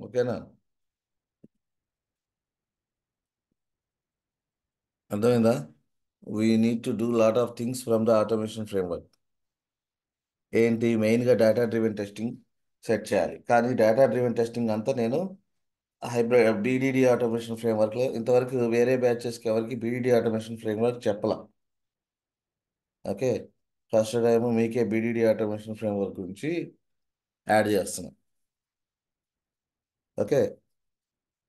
ఓకేనా? అర్థమైందా? We need to do lot of things from the automation framework. ఏంటి మెయిన్గా డేటా డ్రివెన్ టెస్టింగ్ సెట్ చేయాలి. కానీ డేటా డ్రివెన్ టెస్టింగ్ అంతా నేను హైబ్రిడ్ బీడీడీ ఆటోమేషన్ ఫ్రేమ్వర్క్లో ఇంతవరకు వేరే బ్యాచెస్కి ఎవరికి బీడీడీ ఆటోమేషన్ ఫ్రేమ్వర్క్ చెప్పలా. ఓకే, ఫస్ట్ టైం మీకే బీడీడీ ఆటోమేషన్ ఫ్రేమ్వర్క్ గురించి యాడ్ చేస్తున్నాం. ఓకే,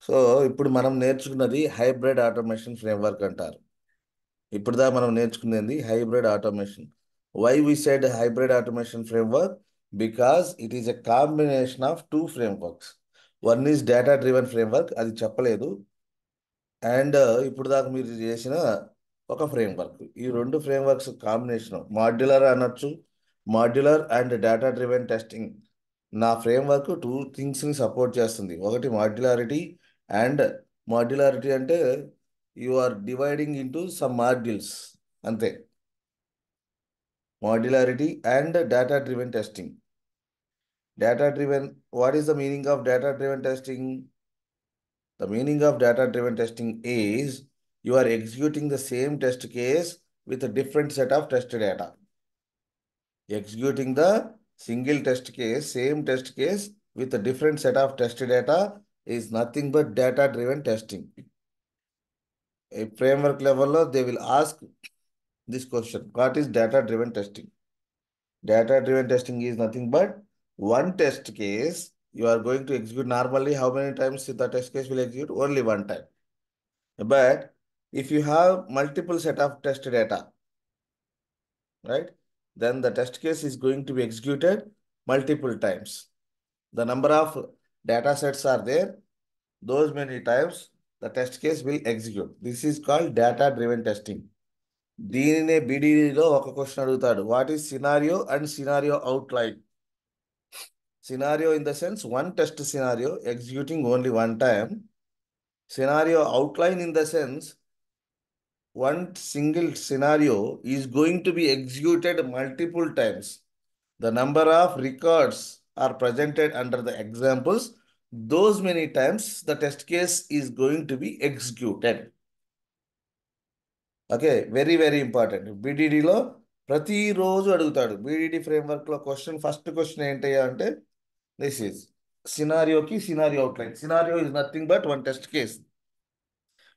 సో ఇప్పుడు మనం నేర్చుకున్నది హైబ్రిడ్ ఆటోమేషన్ ఫ్రేమ్వర్క్ అంటారు. ఇప్పుడుదా మనం నేర్చుకునేది hybrid automation. Why we said hybrid automation framework? Because it is a combination of two frameworks. One is data driven framework, అది చెప్పలేదు. అండ్ ఇప్పుడు దాకా మీరు చేసిన ఒక ఫ్రేమ్వర్క్, ఈ రెండు ఫ్రేమ్వర్క్స్ కాంబినేషన్ మాడ్యులర్ అనొచ్చు. Modular and data driven testing. నా ఫ్రేమ్వర్క్ టూ థింగ్స్ని సపోర్ట్ చేస్తుంది. ఒకటి మాడ్యులారిటీ, అండ్ మాడ్యులారిటీ అంటే you are dividing into some modules, అంతే. Modularity and data driven testing. Data driven, what is the meaning of data driven testing? The meaning of data-driven testing is you are executing the same test case with a different set of test data. Executing the single test case, same test case with a different set of test data is nothing but data-driven testing. A framework level, they will ask this question: what is data-driven testing? Data-driven testing is nothing but one test case you are going to execute. Normally, how many times the test case will execute? Only one time. But if you have multiple set of test data, right, then the test case is going to be executed multiple times. The number of data sets are there, those many times the test case will execute. This is called data driven testing. దీనినే బీడీలో ఒక question అడుగుతాడు, what is scenario and scenario outline. Scenario in the sense one test scenario executing only one time. Scenario outline in the sense one single scenario is going to be executed multiple times. The number of records are presented under the examples. Those many times the test case is going to be executed. Okay, very very important. బీడీడీలో ప్రతిరోజు అడుగుతాడు. BDD ఫ్రేమ్వర్క్లో question, first question ఏంటయ్యా అంటే this is సినారియోకి scenario outline. Scenario is nothing but one test case,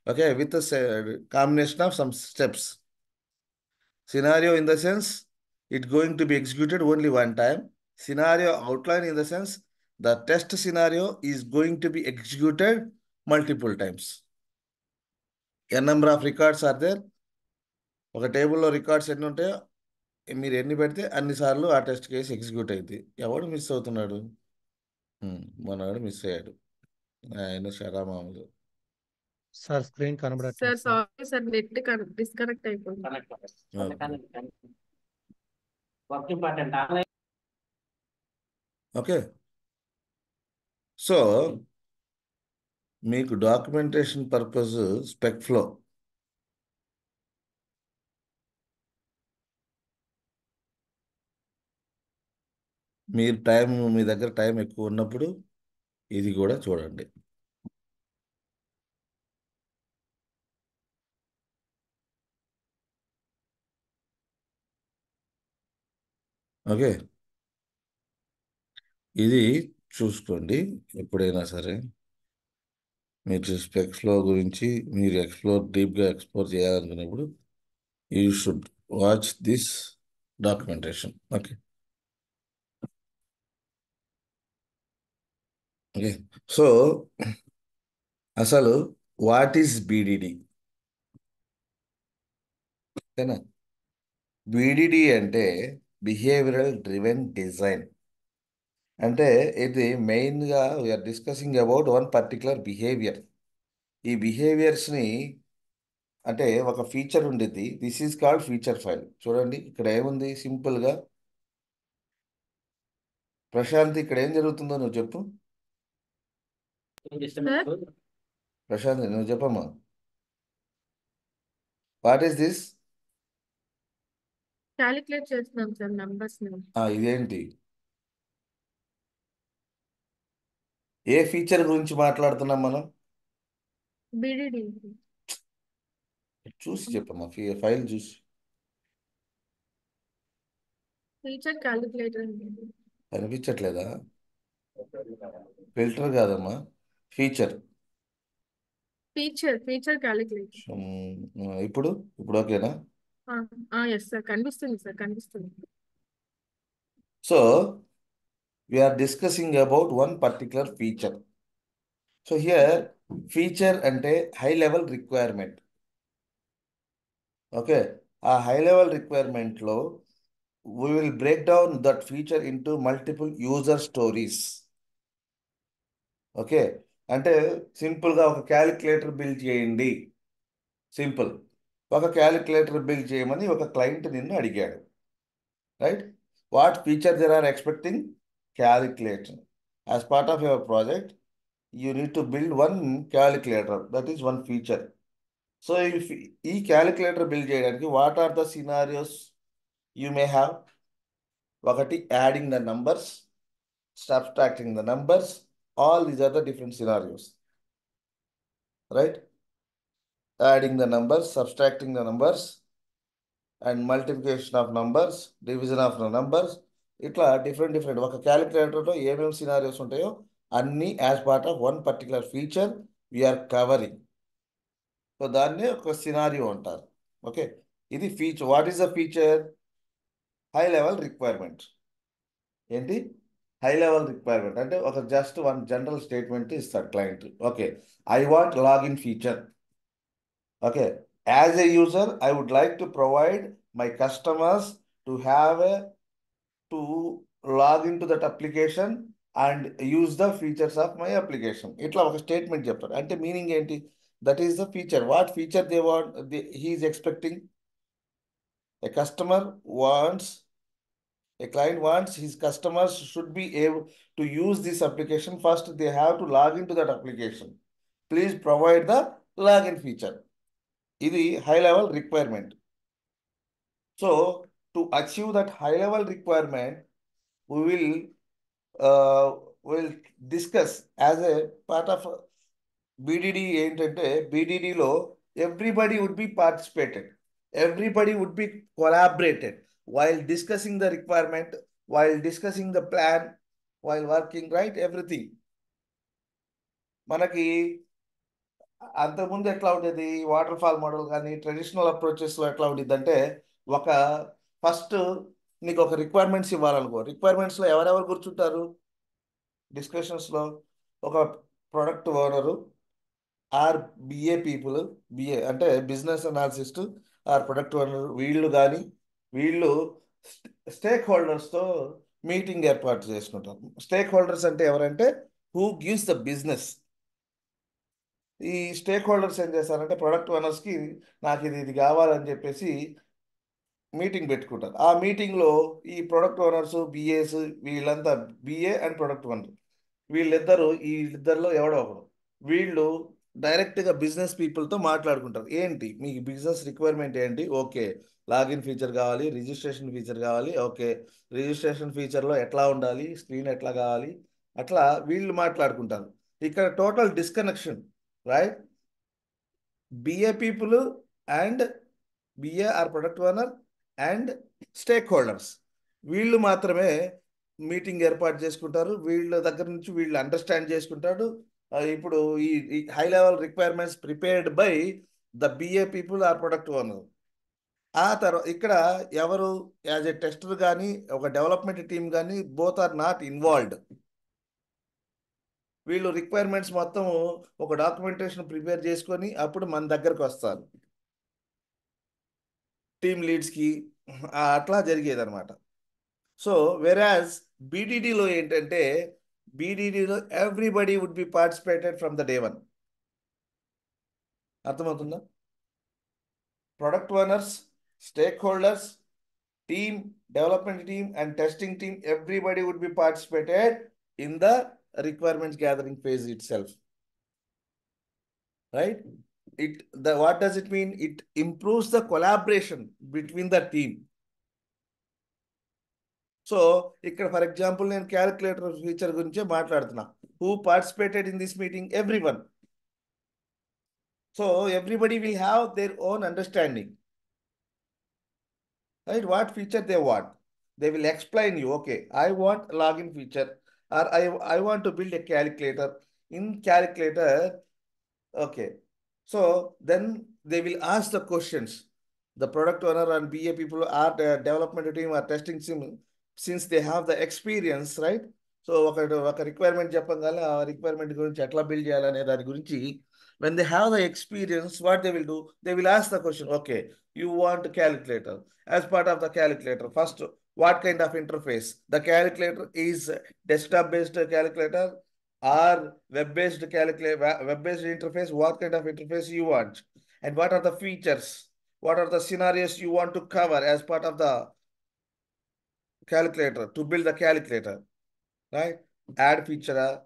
okay, with a combination of some steps. Scenario in the sense it's going to be executed only one time. Scenario outline in the sense the test scenario is going to be executed multiple times. A number of records are there. ఒక టేబుల్లో records ఎన్ని ఉంటాయో మీరు ఎన్ని పెడితే అన్నిసార్లు ఆ test case execute అయింది. ఎవడు మిస్ అవుతున్నాడు? మనవాడు మిస్ అయ్యాడు. ఆయన షరామాములు. సార్ స్క్రీన్ సార్ కనబడట్లేదు sir. Sorry sir, net disconnect అయిపోయింది. ఓకే, సో మీకు డాక్యుమెంటేషన్ పర్పస్ స్పెక్ ఫ్లో, మీరు మీ దగ్గర టైం ఎక్కువ ఉన్నప్పుడు ఇది కూడా చూడండి. ఓకే, ఇది చూసుకోండి ఎప్పుడైనా సరే. మీరు స్పెక్ ఫ్లో గురించి మీరు డీప్గా ఎక్స్ప్లోర్ చేయాలనుకున్నప్పుడు you should watch this documentation. Okay okay, so అసలు వాట్ ఈస్ బీడీడీ? ఓకేనా? బీడీడీ అంటే బిహేవియరల్ డ్రివెన్ డిజైన్. అంటే ఇది మెయిన్గా we're discussing about one particular behaviour. ఈ బిహేవియర్స్ని అంటే ఒక ఫీచర్ ఉండేది. This is called feature file. చూడండి ఇక్కడ ఏముంది సింపుల్గా. ప్రశాంత్, ఇక్కడ ఏం జరుగుతుందో నువ్వు చెప్పు. ప్రశాంత్ నువ్వు చెప్పమ్మా, వాట్ ఈస్ దిస్? క్యాలిక్యులేట్ చేస్తున్నాం సార్ నంబర్స్ ని. ఇదేంటి? ఏ ఫీచర్ గురించి మాట్లాడుతున్నాం మనం? BDD. చూసి చెప్పమ్మా, ఫైల్ చూసి. Feature calculator. కనిపించట్లేదా? ఫిల్టర్ కాదమ్మా, ఫీచర్. Feature calculator. ఇప్పుడు ఇప్పుడు ఓకేనా? ఎస్ సార్, కనిపిస్తుంది సార్, కనిపిస్తుంది. So we are discussing about one particular feature. So here feature అంటే high level requirement. Okay, ఆ high level requirement లో we will break down that feature into multiple user stories. Okay, అంటే సింపుల్గా ఒక calculator build చేయండి. Simple, ఒక calculator build చేయమని ఒక క్లయింట్ నిన్ను అడిగాడు, right? What feature they are expecting? Calculator. As part of your project you need to build one calculator, that is one feature. So if ఈ calculator build చేయడానికి what are the scenarios you may have? ఒకటి, adding the numbers, subtracting the numbers, all these are the different scenarios, right? Adding the numbers, subtracting the numbers, and multiplication of numbers, division of the numbers, ఇట్లా different ఒక క్యాలిక్యులేటర్లో ఏమేమి scenarios ఉంటాయో అన్నీ as part of one particular feature we're covering. So దాన్నే ఒక scenario అంటారు. Okay, ఇది feature. What is the feature? High level requirement. ఏంటి హై లెవెల్ రిక్వైర్మెంట్ అంటే? ఒక జస్ట్ వన్ జనరల్ స్టేట్మెంట్ ఇస్తాడు client. Okay, I want login feature. Okay, as a user I would like to provide my customers to have to log in to that application and use the features of my application. ఇట్లా ఒక statement చెప్తారు. అంటే meaning ఏంటి? That is the feature. What feature they want, he is expecting. A customer wants, a client wants his customers should be able to use this application. First, they have to log into that application. Please provide the login feature. ఇది high level requirement. So, to achieve that high level requirement, we will discuss as a part of BDD. ఏంటంటే BDDలో everybody would be participated. Everybody would be collaborated while discussing the requirement, while discussing the plan, while working, right? Everything. మనకి అంతకుముందు ఎట్లా ఉండేది? Water fall model కానీ traditional అప్రోచెస్లో ఎట్లా ఉండేది అంటే, ఒక ఫస్ట్ నీకు ఒక రిక్వైర్మెంట్స్ ఇవ్వాలనుకో, రిక్వైర్మెంట్స్లో ఎవరెవరు కూర్చుంటారు డిస్కషన్స్లో? ఒక product owner or BA people, BA అంటే business analyst or product owner, వీళ్ళు కానీ వీళ్ళు స్టేక్ హోల్డర్స్తో మీటింగ్ ఏర్పాటు చేసుకుంటారు. స్టేక్ హోల్డర్స్ అంటే ఎవరంటే హూ గివ్స్ ద బిజినెస్. ఈ స్టేక్ హోల్డర్స్ ఏం చేస్తారంటే ప్రొడక్ట్ ఓనర్స్కి నాకు ఇది కావాలని చెప్పేసి మీటింగ్ పెట్టుకుంటారు. ఆ మీటింగ్లో ఈ ప్రొడక్ట్ ఓనర్స్ బిఏస్ వీళ్ళంతా, బిఏ అండ్ ప్రొడక్ట్ ఓనర్ వీళ్ళిద్దరు, ఈ ఇద్దరిలో ఎవడో ఒకడు, వీళ్ళు డైరెక్ట్గా బిజినెస్ పీపుల్తో మాట్లాడుకుంటారు. ఏంటి మీ బిజినెస్ రిక్వైర్మెంట్ ఏంటి? ఓకే, లాగిన్ ఫీచర్ కావాలి, రిజిస్ట్రేషన్ ఫీచర్ కావాలి. ఓకే, రిజిస్ట్రేషన్ ఫీచర్లో ఎట్లా ఉండాలి, స్క్రీన్ ఎట్లా కావాలి, అట్లా వీళ్ళు మాట్లాడుకుంటారు. ఇక్కడ total disconnection, right? BA people and BA or product owner and stakeholders వీళ్ళు మాత్రమే మీటింగ్ ఏర్పాటు చేసుకుంటారు. వీళ్ళ దగ్గర నుంచి వీళ్ళు అండర్స్టాండ్ చేసుకుంటాడు. ఇప్పుడు ఈ high level requirements prepared by the BA people or product owner. ఆ తర్వాత ఇక్కడ ఎవరు యాజ్ ఎ టెస్టర్ కానీ ఒక డెవలప్మెంట్ టీమ్ కానీ బోత్ ఆర్ నాట్ ఇన్వాల్వ్డ్. వీళ్ళు రిక్వైర్మెంట్స్ మొత్తం ఒక డాక్యుమెంటేషన్ ప్రిపేర్ చేసుకొని అప్పుడు మన దగ్గరకు వస్తారు టీమ్ లీడ్స్కి. అట్లా జరిగేది అనమాట. సో వెరాజ్ బీడీడీలో ఏంటంటే, బీడీడీలో everybody would be participated from the day one. అర్థమవుతుందా? Product owners, stakeholders, team, development team and testing team, everybody would be participated in the requirements gathering phase itself, right? What does it mean? It improves the collaboration between the team. So ఇక్కడ for example నేను calculator feature గురించే మాట్లాడుతున్నా. who participated in this meeting? Everyone. So everybody will have their own understanding. Right? What feature they want. They will explain you, okay, I want login feature, or I want to build a calculator. In calculator, okay. So then they will ask the questions. The product owner and BA people are the development team are testing sim, since they have the experience, right? So ఒక requirement చెప్పగానే ఆ requirement గురించి ఎట్లా build చేయాలనే దాని గురించి when they have the experience, what they will do, they will ask the question, okay, you want a calculator. As part of the calculator, first, what kind of interface? The calculator is desktop-based calculator or web-based calculator, web-based interface. What kind of interface you want? And what are the features? What are the scenarios you want to cover as part of the calculator to build the calculator, right? Add feature,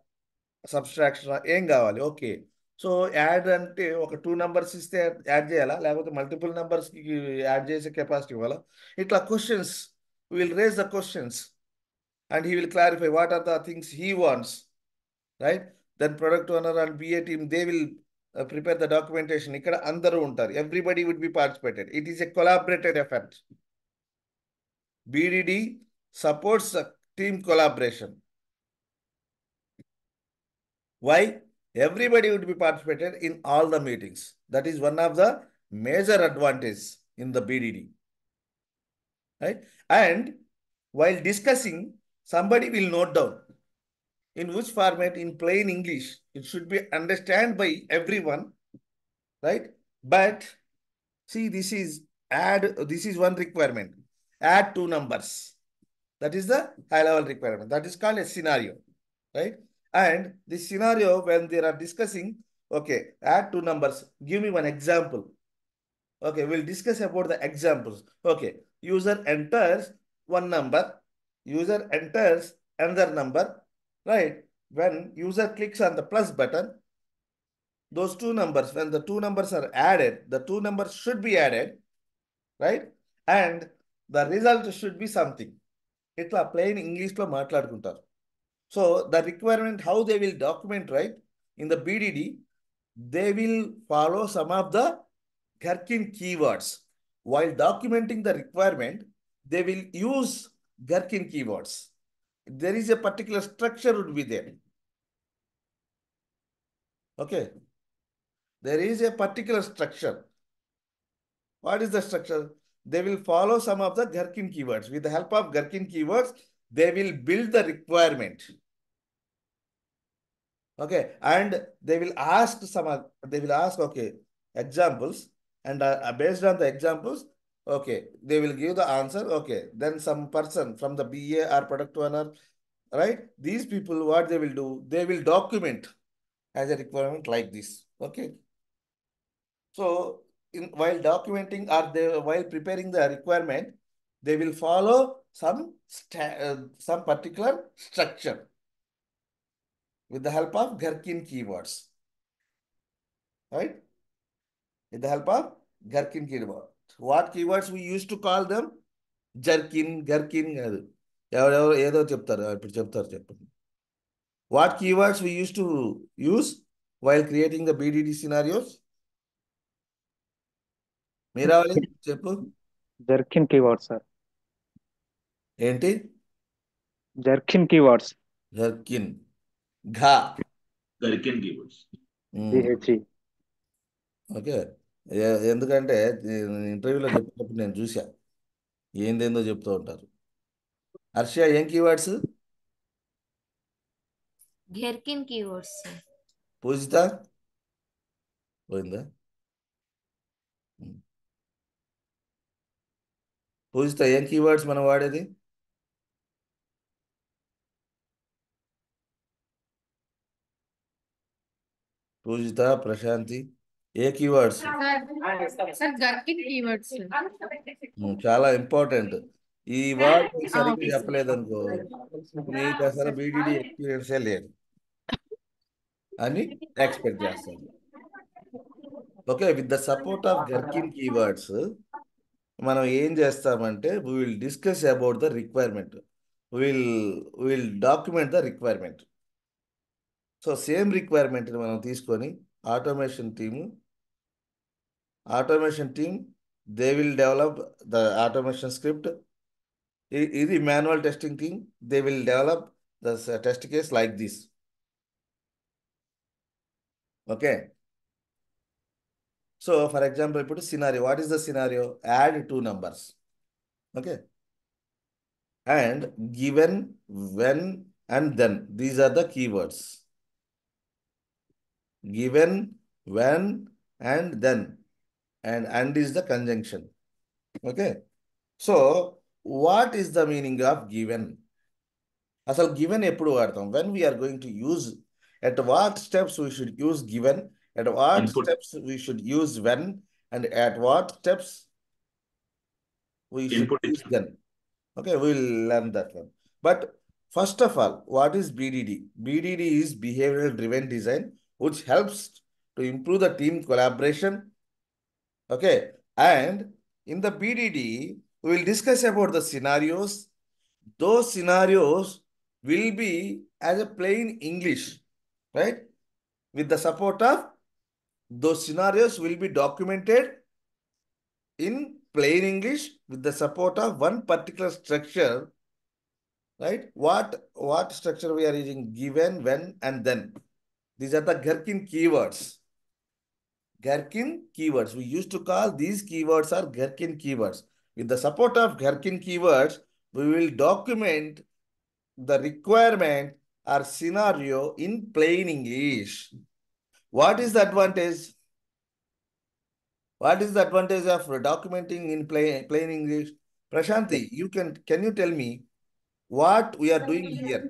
subtraction, ఏం కావాలి? Okay. So add అంటే ఒక 2 numbers ఇస్తే add చేయాలా, లేకపోతే multiple నెంబర్స్కి add చేసే capacity ఇవ్వాలా? ఇట్లా questions, will raise the questions and he will clarify what are the things he wants, right? Then product owner and BA team, they will prepare the documentation. ఇక్కడ అందరూ ఉంటారు. Everybody would be participated. It is a collaborated effort. BDD supports team collaboration. Why? Everybody would be participated in all the meetings. That is one of the major advantage in the BDD, right? And while discussing, somebody will note down in which format, in plain English. It should be understood by everyone, right? But see, this is one requirement. Add 2 numbers. That is the high level requirement. That is called a scenario, right? And this scenario, when they are discussing, okay, add 2 numbers. Give me one example. Okay, we'll discuss about the examples. Okay, user enters one number, user enters another number, right? When user clicks on the plus button, those 2 numbers, when the 2 numbers are added, the 2 numbers should be added, right? And the result should be something. ఇట్లా plain ఇంగ్లీష్లో మాట్లాడుకుంటారు. So the requirement, how they will document, right? In the BDD, they will follow some of the Gherkin keywords. While documenting the requirement, they will use Gherkin keywords. There is a particular structure would be there. Okay. There is a particular structure. What is the structure? They will follow some of the Gherkin keywords. With the help of Gherkin keywords, they will build the requirement. Okay, and they will ask okay, examples, and based on the examples, okay, they will give the answer. Okay, then some person from the BA or product owner, right? These people, what they will do, they will document as a requirement like this. Okay, so while documenting or while preparing the requirement, they will follow some particular structure with the help of Gherkin keywords, right? With the help of Gherkin keywords. What keywords we used to call them? Jerkin, Gherkin. ఎవరెవరు ఏదో చెప్తారు, ఇప్పుడు చెప్తారు, చెప్పండి. What keywords we used to use while creating the BDD scenarios? మీరావాలి చెప్పు. Jerkin keywords, sir. ఏంటి? Jerkin keywords. Gherkin. ఘా. Gherkin keywords. GHE. Okay. ఎందుకంటే ఇంటర్వ్యూలో చెప్పినప్పుడు నేను చూసా, ఏందేందో చెప్తూ ఉంటారు. హర్ష, ఏం keywords? Gherkin keywords, sir. Pujitha పోయిందా? పూజిత, ఏం కీవర్డ్స్ మనం వాడేది? పూజిత, ప్రశాంతి, ఏ కీవర్డ్స్? Sir Gherkin keywords. చాలా ఇంపార్టెంట్. ఈ వర్డ్ సరిగ్గా చెప్పలేదనుకో, నీకు అసలు బీడీడీ ఎక్స్పీరియన్సే లేదు అని ఎక్స్పెక్ట్ చేస్తాను. Okay, with the support of Gherkin keywords మనం ఏం చేస్తామంటే, we will discuss about the requirement, will document the requirement. So same రిక్వైర్మెంట్ని మనం తీసుకొని automation team they will develop the automation script. ఇది manual testing team, they will develop the test case like this. Okay. So for example ఇప్పుడు scenario, what is the scenario? Add 2 numbers. ఓకే. And given, when, and then. These are the keywords. Given, when, and then. And is the conjunction. Okay. So, what is the meaning of given? అసలు given ఎప్పుడు వాడతాం? When we are going to use, at what steps we should use given, at what Input. steps we should use when, and at what steps we should Input use then. Okay, we'll learn that one. But first of all, what is BDD? BDD is behavioral driven design, which helps to improve the team collaboration. Okay, and in the BDD, we will discuss about the scenarios. Those scenarios will be as a plain English, right? With the support of those scenarios will be documented in plain English with the support of one particular structure, right? What structure we are using? Given, when, and then. These are the Gherkin keywords. Gherkin keywords. We used to call these keywords are Gherkin keywords. With the support of Gherkin keywords, we will document the requirement or scenario in plain English. What is the advantage? What is the advantage of documenting in plain English? Prashanti, can you tell me what we are doing here?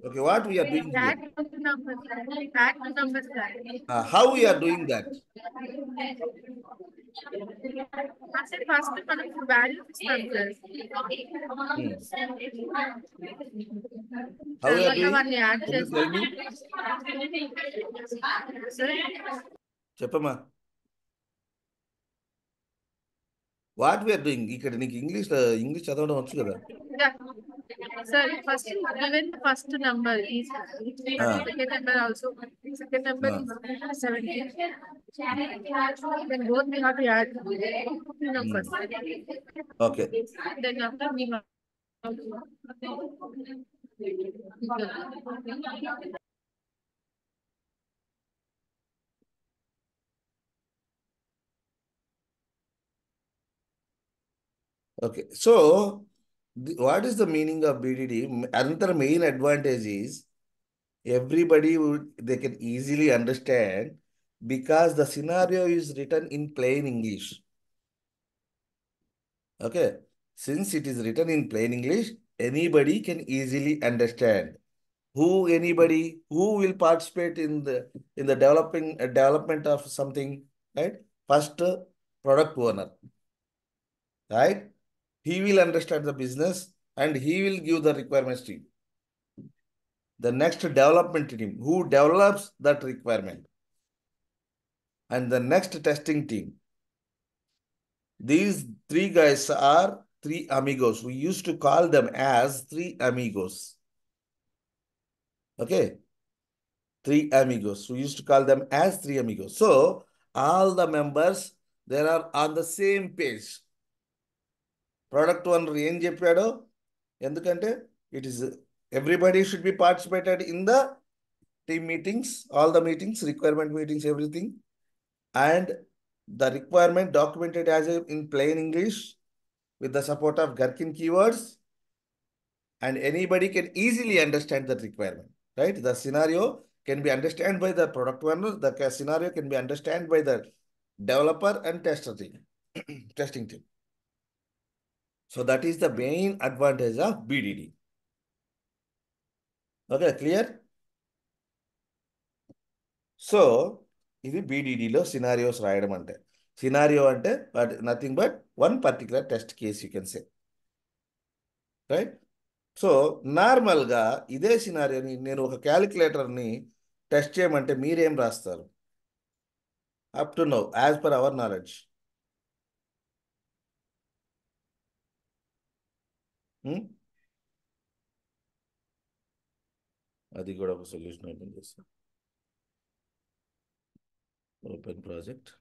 Okay, what we are doing here? Add two numbers, sir. How we are doing that? అసలు first మనకు value ఇస్తాం sir. How we are doing? అవన్నీ add Can you tell me? చెప్పమ్మా. What we are doing ఇక్కడ నీకు English చదవడం వచ్చు కదా? Sir first given first number is second number also second number is 17 then both we have to add two numbers. Okay. Then after we have Okay, so what is the meaning of BDD? Another main advantage is everybody they can easily understand because the scenario is written in plain English. Okay, since it is written in plain English, anybody can easily understand. Anybody who will participate in the development of something, right? First, product owner, right? He will understand the business and he will give the requirements team. The next development team who develops that requirement. And the next testing team. These three guys are three amigos. We used to call them as three amigos. Okay. Three amigos. We used to call them as three amigos. So all the members, they are on the same page. Product owner ఏం చెప్పాడో, ఎందుకంటే it is everybody should be participated in the team meetings, all the meetings, requirement meetings, everything, and the requirement documented as in plain English with the support of Gherkin keywords, and anybody can easily understand that requirement, right? The scenario can be understood by the product owner, the scenario can be understood by the developer and tester team, testing team. So that is the main advantage of BDD. Okay, clear? So, ఇది BDDలో scenarios రాయడం అంటే. Scenario అంటే nothing but one particular test case you can say, right? So నార్మల్గా ఇదే సినారియోని నేను ఒక క్యాలిక్యులేటర్ని test చేయమంటే మీరేం రాస్తారు? Up to now as per our knowledge. అది కూడా ఒక సొల్యూషన్ ఓపెన్ చేస్తాం. Open project.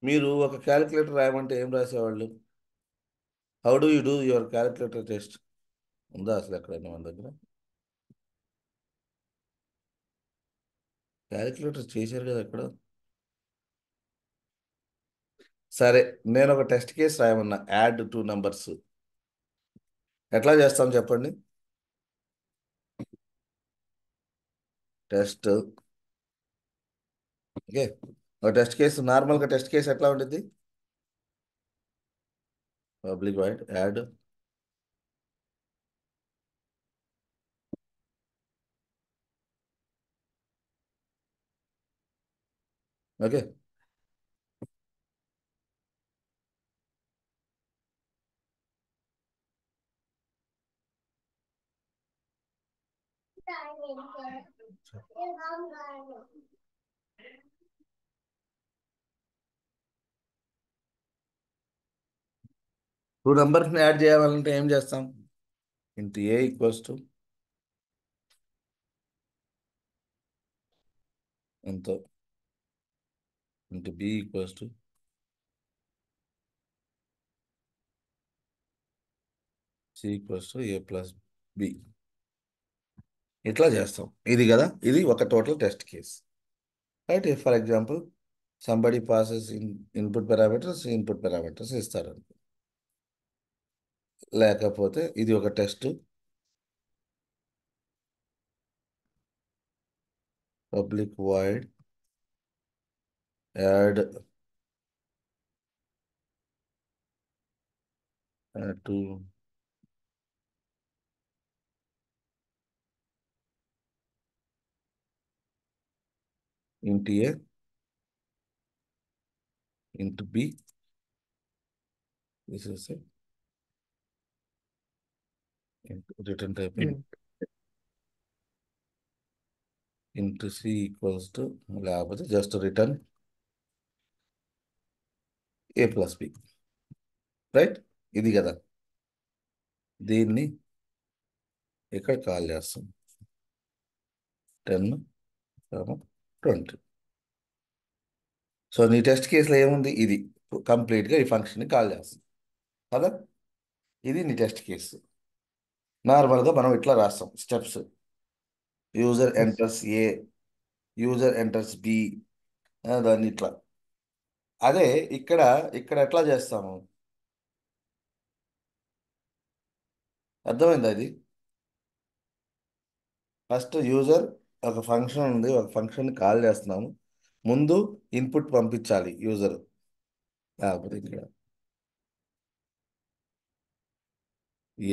మీరు ఒక క్యాలిక్యులేటర్ రాయమంటే ఏం రాసేవాళ్ళు? How do you do your calculator test? ఉందా అసలు ఎక్కడైనా మన దగ్గర? క్యాలిక్యులేటర్ చేశారు కదా ఎక్కడ? సరే, నేను ఒక టెస్ట్ కేసు రాయమన్నా, యాడ్ 2 numbers. ఎట్లా చేస్తాం చెప్పండి? టెస్ట్. ఓకే, ఒక టెస్ట్ కేసు, నార్మల్గా టెస్ట్ కేసు ఎట్లా ఉంటుంది? Public void add okay. Two నెంబర్స్ని యాడ్ చేయాలంటే ఏం చేస్తాం? ఇంటూ ఏ ఈక్వల్స్ టు ఎంతో, int b equals to c equals to a plus b. ఇట్లా చేస్తాం. ఇది కదా, ఇది ఒక total test case, right? For example, somebody passes input parameters ఇస్తారు, లేకపోతే ఇది ఒక test, public void add to into A into B. This is it. Return type into C equals to, లేకపోతే జస్ట్ రిటర్న్ ఏ ప్లస్ బి, రైట్? ఇది కదా, దీన్ని ఇక్కడ call చేస్తాం 10, 20. సో నీ టెస్ట్ కేసులో ఏముంది? ఇది కంప్లీట్గా ఈ ఫంక్షన్ని కాల్ చేస్తాం కదా. ఇది నీ టెస్ట్ కేసు. నార్మల్గా మనం ఇట్లా రాస్తాం స్టెప్స్. యూజర్ ఎంటర్స్ ఏ, యూజర్ ఎంటర్స్ బి, దాన్ని ఇట్లా. అదే ఇక్కడ ఇక్కడ ఎట్లా చేస్తాము? అర్థమైందా? ఇది ఫస్ట్ యూజర్ ఒక ఫంక్షన్ ఉంది, ఒక ఫంక్షన్ కాల్ చేస్తున్నాము, ముందు ఇన్పుట్ పంపించాలి యూజర్, లేకపోతే ఇక్కడ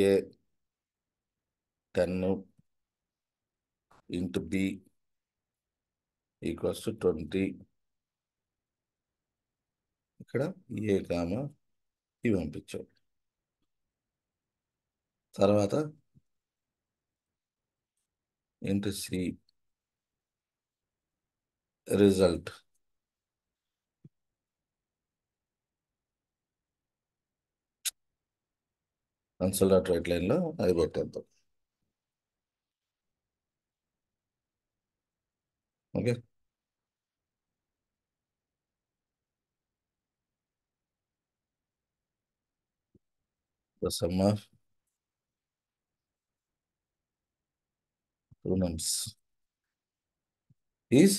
ఏ 10 ఇంటూ బి ఈక్వల్స్ టు 20. ఇక్కడ ఏ కామా ఇవి పంపించాం. తర్వాత ఇంటూ సి రిజల్ట్ కన్సోల్.రైట్ లైన్లో అది పెట్టేద్దాం. Okay, the sum of two numbers is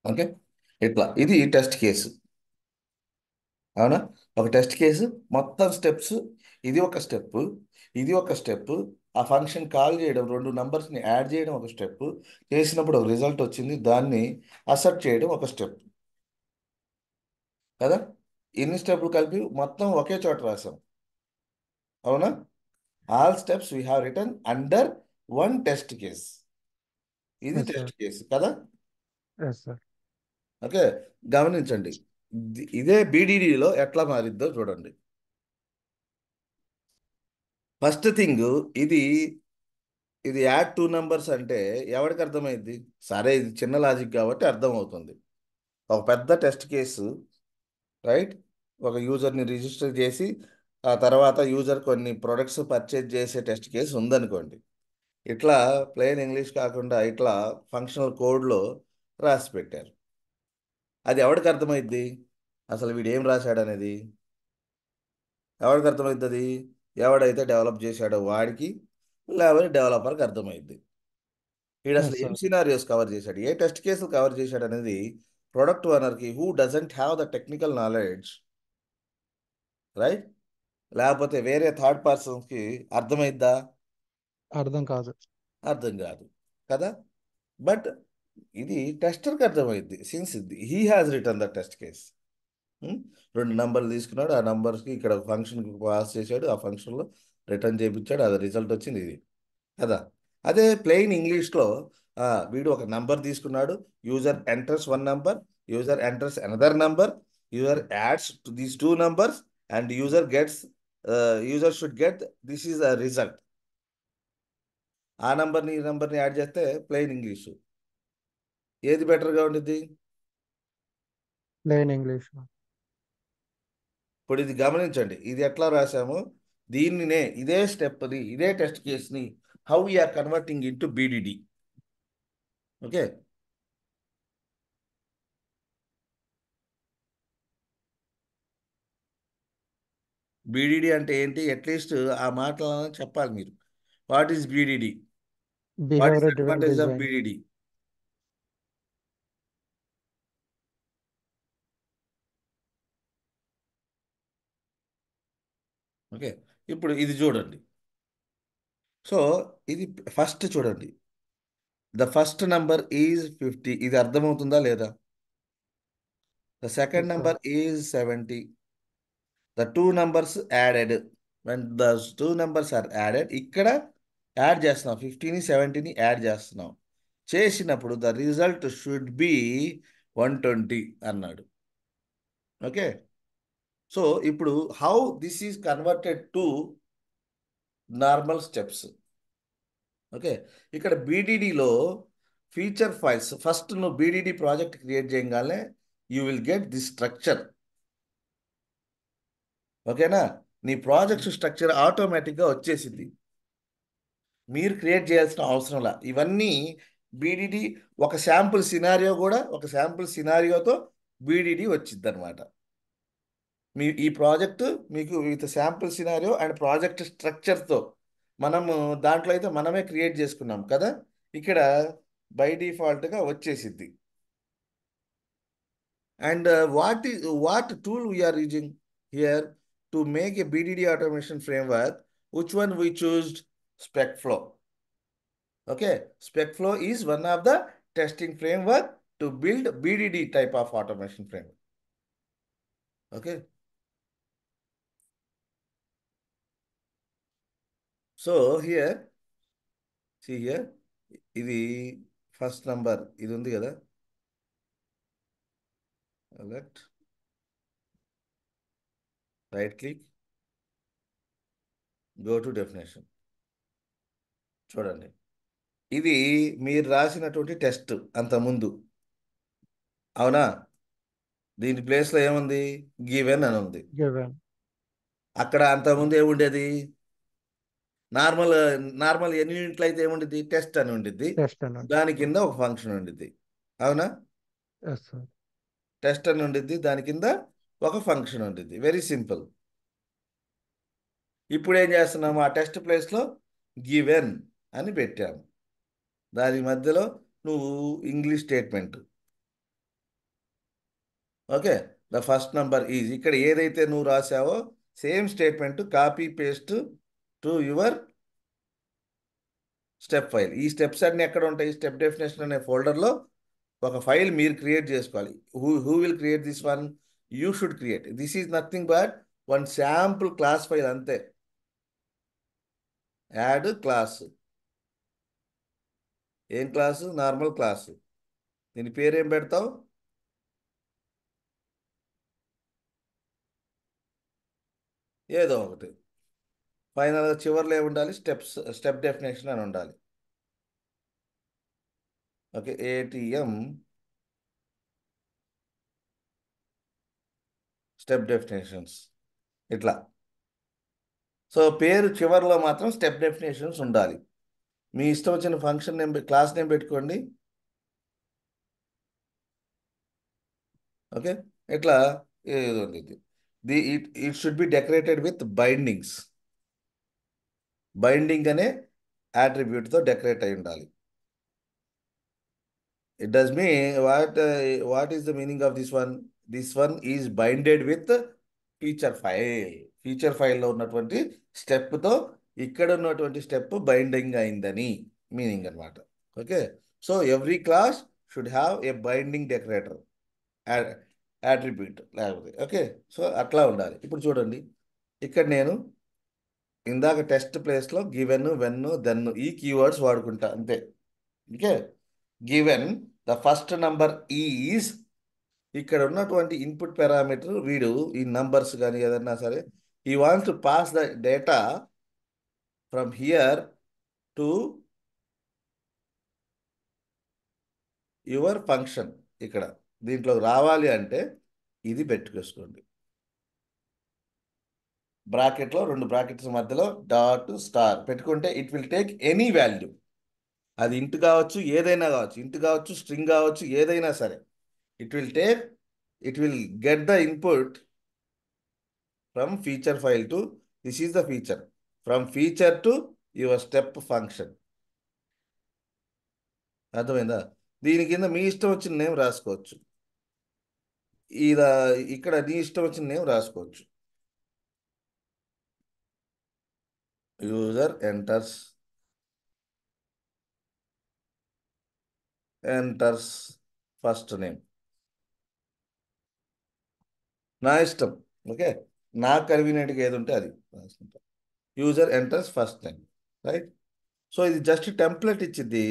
okay. ఇట్లా ఇది టెస్ట్ కేసు, అవునా? ఒక టెస్ట్ కేసు మొత్తం స్టెప్స్, ఇది ఒక స్టెప్, ఇది ఒక స్టెప్, ఆ ఫంక్షన్ కాల్ చేయడం, 2 numbers-ని యాడ్ చేయడం ఒక స్టెప్, చేసినప్పుడు ఒక రిజల్ట్ వచ్చింది, దాన్ని అసెప్ట్ చేయడం ఒక స్టెప్ కదా. ఎన్ని స్టెప్లు కలిపి మొత్తం ఒకే చోట రాసాం, అవునా? All steps we have return under one test case. ఇది Yes, sir. టెస్ట్ కేసు కదా. Yes, sir. ఓకే, గమనించండి, ఇదే బీడీడీలో ఎట్లా మారిద్దో చూడండి. ఫస్ట్ థింగ్, ఇది ఇది యాడ్ టూ నంబర్స్ అంటే ఎవరికి అర్థమైంది? సరే, ఇది చిన్న లాజిక్ కాబట్టి అర్థమవుతుంది. ఒక పెద్ద టెస్ట్ కేసు, రైట్? ఒక యూజర్ని రిజిస్టర్ చేసి ఆ తర్వాత యూజర్ కొన్ని ప్రొడక్ట్స్ పర్చేజ్ చేసే టెస్ట్ కేసు ఉందనుకోండి. ఇట్లా ప్లెయిన్ ఇంగ్లీష్ కాకుండా ఇట్లా ఫంక్షనల్ కోడ్లో రాసి పెట్టారు. అది ఎవరికి అర్థమైద్ది? అసలు వీడు ఏం రాశాడు అనేది ఎవరికి అర్థమవుతుంది? ఎవడైతే డెవలప్ చేశాడో వాడికి, లేకపోతే డెవలపర్కి అర్థమైద్ది. వీడు Yes, అసలు ఏం sir. సినారియోస్ కవర్ చేశాడు, ఏ టెస్ట్ కేసులు కవర్ చేశాడు అనేది ప్రొడక్ట్ ఓనర్కి, who doesn't have the technical knowledge, right? లేకపోతే వేరే థర్డ్ పర్సన్స్కి అర్థమైద్దా? అర్థం కాదు. అర్థం కాదు కదా. బట్ ఇది టెస్టర్కి అర్థమైద్ది, since he has return the test case. రెండు నంబర్లు తీసుకున్నాడు, ఆ నంబర్స్కి ఇక్కడ ఫంక్షన్కి పాస్ చేశాడు, ఆ ఫంక్షన్లో రిటర్న్ చేయించాడు, అది రిజల్ట్ వచ్చింది ఇది కదా. అదే ప్లెయిన్ ఇంగ్లీష్లో వీడు ఒక నంబర్ తీసుకున్నాడు, user enters one number, user enters another number, user ads these two numbers and user should get this is a result. ఆ నంబర్ని ఈ నంబర్ని యాడ్ చేస్తే ప్లెయిన్ ఇంగ్లీషు ఏది బెటర్గా ఉంటుంది? Plain English. ఇప్పుడు ఇది గమనించండి, ఇది ఎట్లా రాసాము, దీనినే ఇదే స్టెప్ని, ఇదే టెస్ట్ కేస్ని how we are converting into BDD. Okay, BDD అంటే ఏంటి? అట్లీస్ట్ ఆ మాటలను చెప్పాలి మీరు. What is BDD? What is behaviour driven advantage of design. BDD? Okay, ఇప్పుడు ఇది చూడండి. సో ఇది ఫస్ట్ చూడండి, ద ఫస్ట్ నంబర్ ఈజ్ 50. ఇది అర్థమవుతుందా లేదా? The second Yes, sir. Number is 70. The two numbers added, when the two numbers are added, ఇక్కడ add చేస్తున్నాం, 50ని 70ని యాడ్ చేస్తున్నాం. చేసినప్పుడు ద రిజల్ట్ షుడ్ బి 120 అన్నాడు. ఓకే, సో ఇప్పుడు how this is converted to normal steps. Okay, ఇక్కడ బీడిడిలో feature files, first నువ్వు బీడిడి project create చేయగానే you will get this structure. ఓకేనా? నీ ప్రాజెక్ట్ స్ట్రక్చర్ ఆటోమేటిక్గా వచ్చేసింది, మీరు క్రియేట్ చేయాల్సిన అవసరంలా. ఇవన్నీ బీడిడి ఒక శాంపుల్ సినారియో కూడా, ఒక శాంపుల్ సినారియోతో బీడిడి వచ్చింది అనమాట. మీ ఈ ప్రాజెక్టు మీకు with sample scenario and project స్ట్రక్చర్తో మనము దాంట్లో అయితే మనమే క్రియేట్ చేసుకున్నాం కదా, ఇక్కడ బై డిఫాల్ట్గా వచ్చేసిద్ది. And what tool we are using here to make a BDD automation framework? Which one we choosed? SpecFlow. Okay, SpecFlow is one of the testing framework to build BDD type of automation framework. Okay, so here, see here, ఇది first number ఇది ఉంది కదా, left right click, go to definition. చూడండి, ఇది మీరు రాసినటువంటి test అంతకుముందు, అవునా? దీని ప్లేస్లో ఏముంది? గివెన్ అని ఉంది. గివెన్. అక్కడ అంతకుముందు ఏముండేది? నార్మల్ నార్మల్ ఎన్ని యూనిట్లు అయితే ఏముండిద్ది? టెస్ట్ అని ఉండిద్ది, టెస్ట్ అని. దాని కింద ఒక ఫంక్షన్ ఉండిద్ది, అవునా? Yes sir. టెస్ట్ అని ఉండిద్ది, దాని కింద ఒక ఫంక్షన్ ఉండిద్ది. Very simple. ఇప్పుడు ఏం చేస్తున్నాము? ఆ టెస్ట్ ప్లేస్లో గివెన్ అని పెట్టాము, దాని మధ్యలో నువ్వు English statement. Okay, the first number is, ఇక్కడ ఏదైతే నువ్వు రాసావో same statement copy paste to your step file. ఈ స్టెప్స్ అన్ని ఎక్కడ ఉంటాయి? స్టెప్ డెఫినేషన్ అనే ఫోల్డర్లో ఒక ఫైల్ మీరు క్రియేట్ చేసుకోవాలి. Who will create this one? You should create. This is nothing but one sample class file అంతే. యాడ్ క్లాస్, ఏం క్లాసు? Normal class. దీని పేరేం పెడతావు? ఏదో ఒకటి. ఫైనల్గా చివరిలో ఏమి ఉండాలి? స్టెప్ డెఫినేషన్ అని ఉండాలి. ఓకే, ఏటీఎం స్టెప్ డెఫినేషన్స్ ఇట్లా. సో పేరు చివరిలో మాత్రం స్టెప్ డెఫినేషన్స్ ఉండాలి. మీ ఇష్టం వచ్చిన ఫంక్షన్ నేమ్ క్లాస్ నేమ్ పెట్టుకోండి. ఓకే, ఇట్లా ఏదో ఉంది. It should be decorated with bindings. Binding అనే attribute తో డెకరేట్ అయి ఉండాలి. It does mean what is the meaning of this one? This one is binded with feature file. Feature ఫైల్లో ఉన్నటువంటి స్టెప్తో ఇక్కడ ఉన్నటువంటి స్టెప్ బైండింగ్ అయిందని మీనింగ్ అనమాట. Okay, so every class should have a binding decorator attribute లేకపోతే. Okay, so అట్లా ఉండాలి. ఇప్పుడు చూడండి, ఇక్కడ నేను ఇందాక టెస్ట్ ప్లేస్లో గివెన్, వెన్, దెన్ ఈ కీవర్డ్స్ వాడుకుంటా అంతే. Okay, given the first number is, ఇక్కడ ఉన్నటువంటి ఇన్పుట్ పారామీటర్ వీడు ఈ నంబర్స్ కానీ ఏదన్నా సరే, ఈ wants to pass the data from here to your function. ఇక్కడ దీంట్లోకి రావాలి అంటే ఇది పెట్టుకోసుకోండి. బ్రాకెట్లో 2 బ్రాకెట్స్ మధ్యలో డాట్ స్టార్ పెట్టుకుంటే it will take any value. అది ఇంట్ కావచ్చు, ఏదైనా కావచ్చు, ఇంట్ కావచ్చు, స్ట్రింగ్ కావచ్చు, ఏదైనా సరే. It will get the input from feature file to this is the feature, from feature to your step function. అర్థమైందా? దీని కింద మీ ఇష్టం వచ్చిన నేమ్ రాసుకోవచ్చు. ఇలా ఇక్కడ నీ ఇష్టం వచ్చిన నేమ్ రాసుకోవచ్చు. యూజర్ ఎంటర్స్ ఫస్ట్ నేమ్, నా ఇష్టం. ఓకే, నాకు కన్వీనియంట్గా ఏది ఉంటే అది రాసుకుంటా. User enters first name, right? So ఇది జస్ట్ టెంప్లెట్ ఇచ్చింది.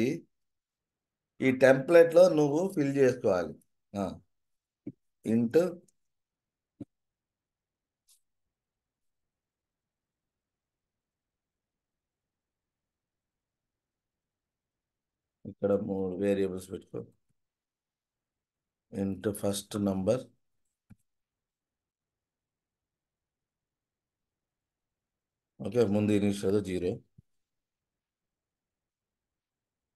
ఈ టెంప్లెట్లో నువ్వు ఫిల్ చేసుకోవాలి. ఇంట్ ఇక్కడ 3 వేరియబుల్స్ పెట్టుకో. ఇంట్ ఫస్ట్ నంబర్, ఓకే, ముందు ఇనిషియల్ 0.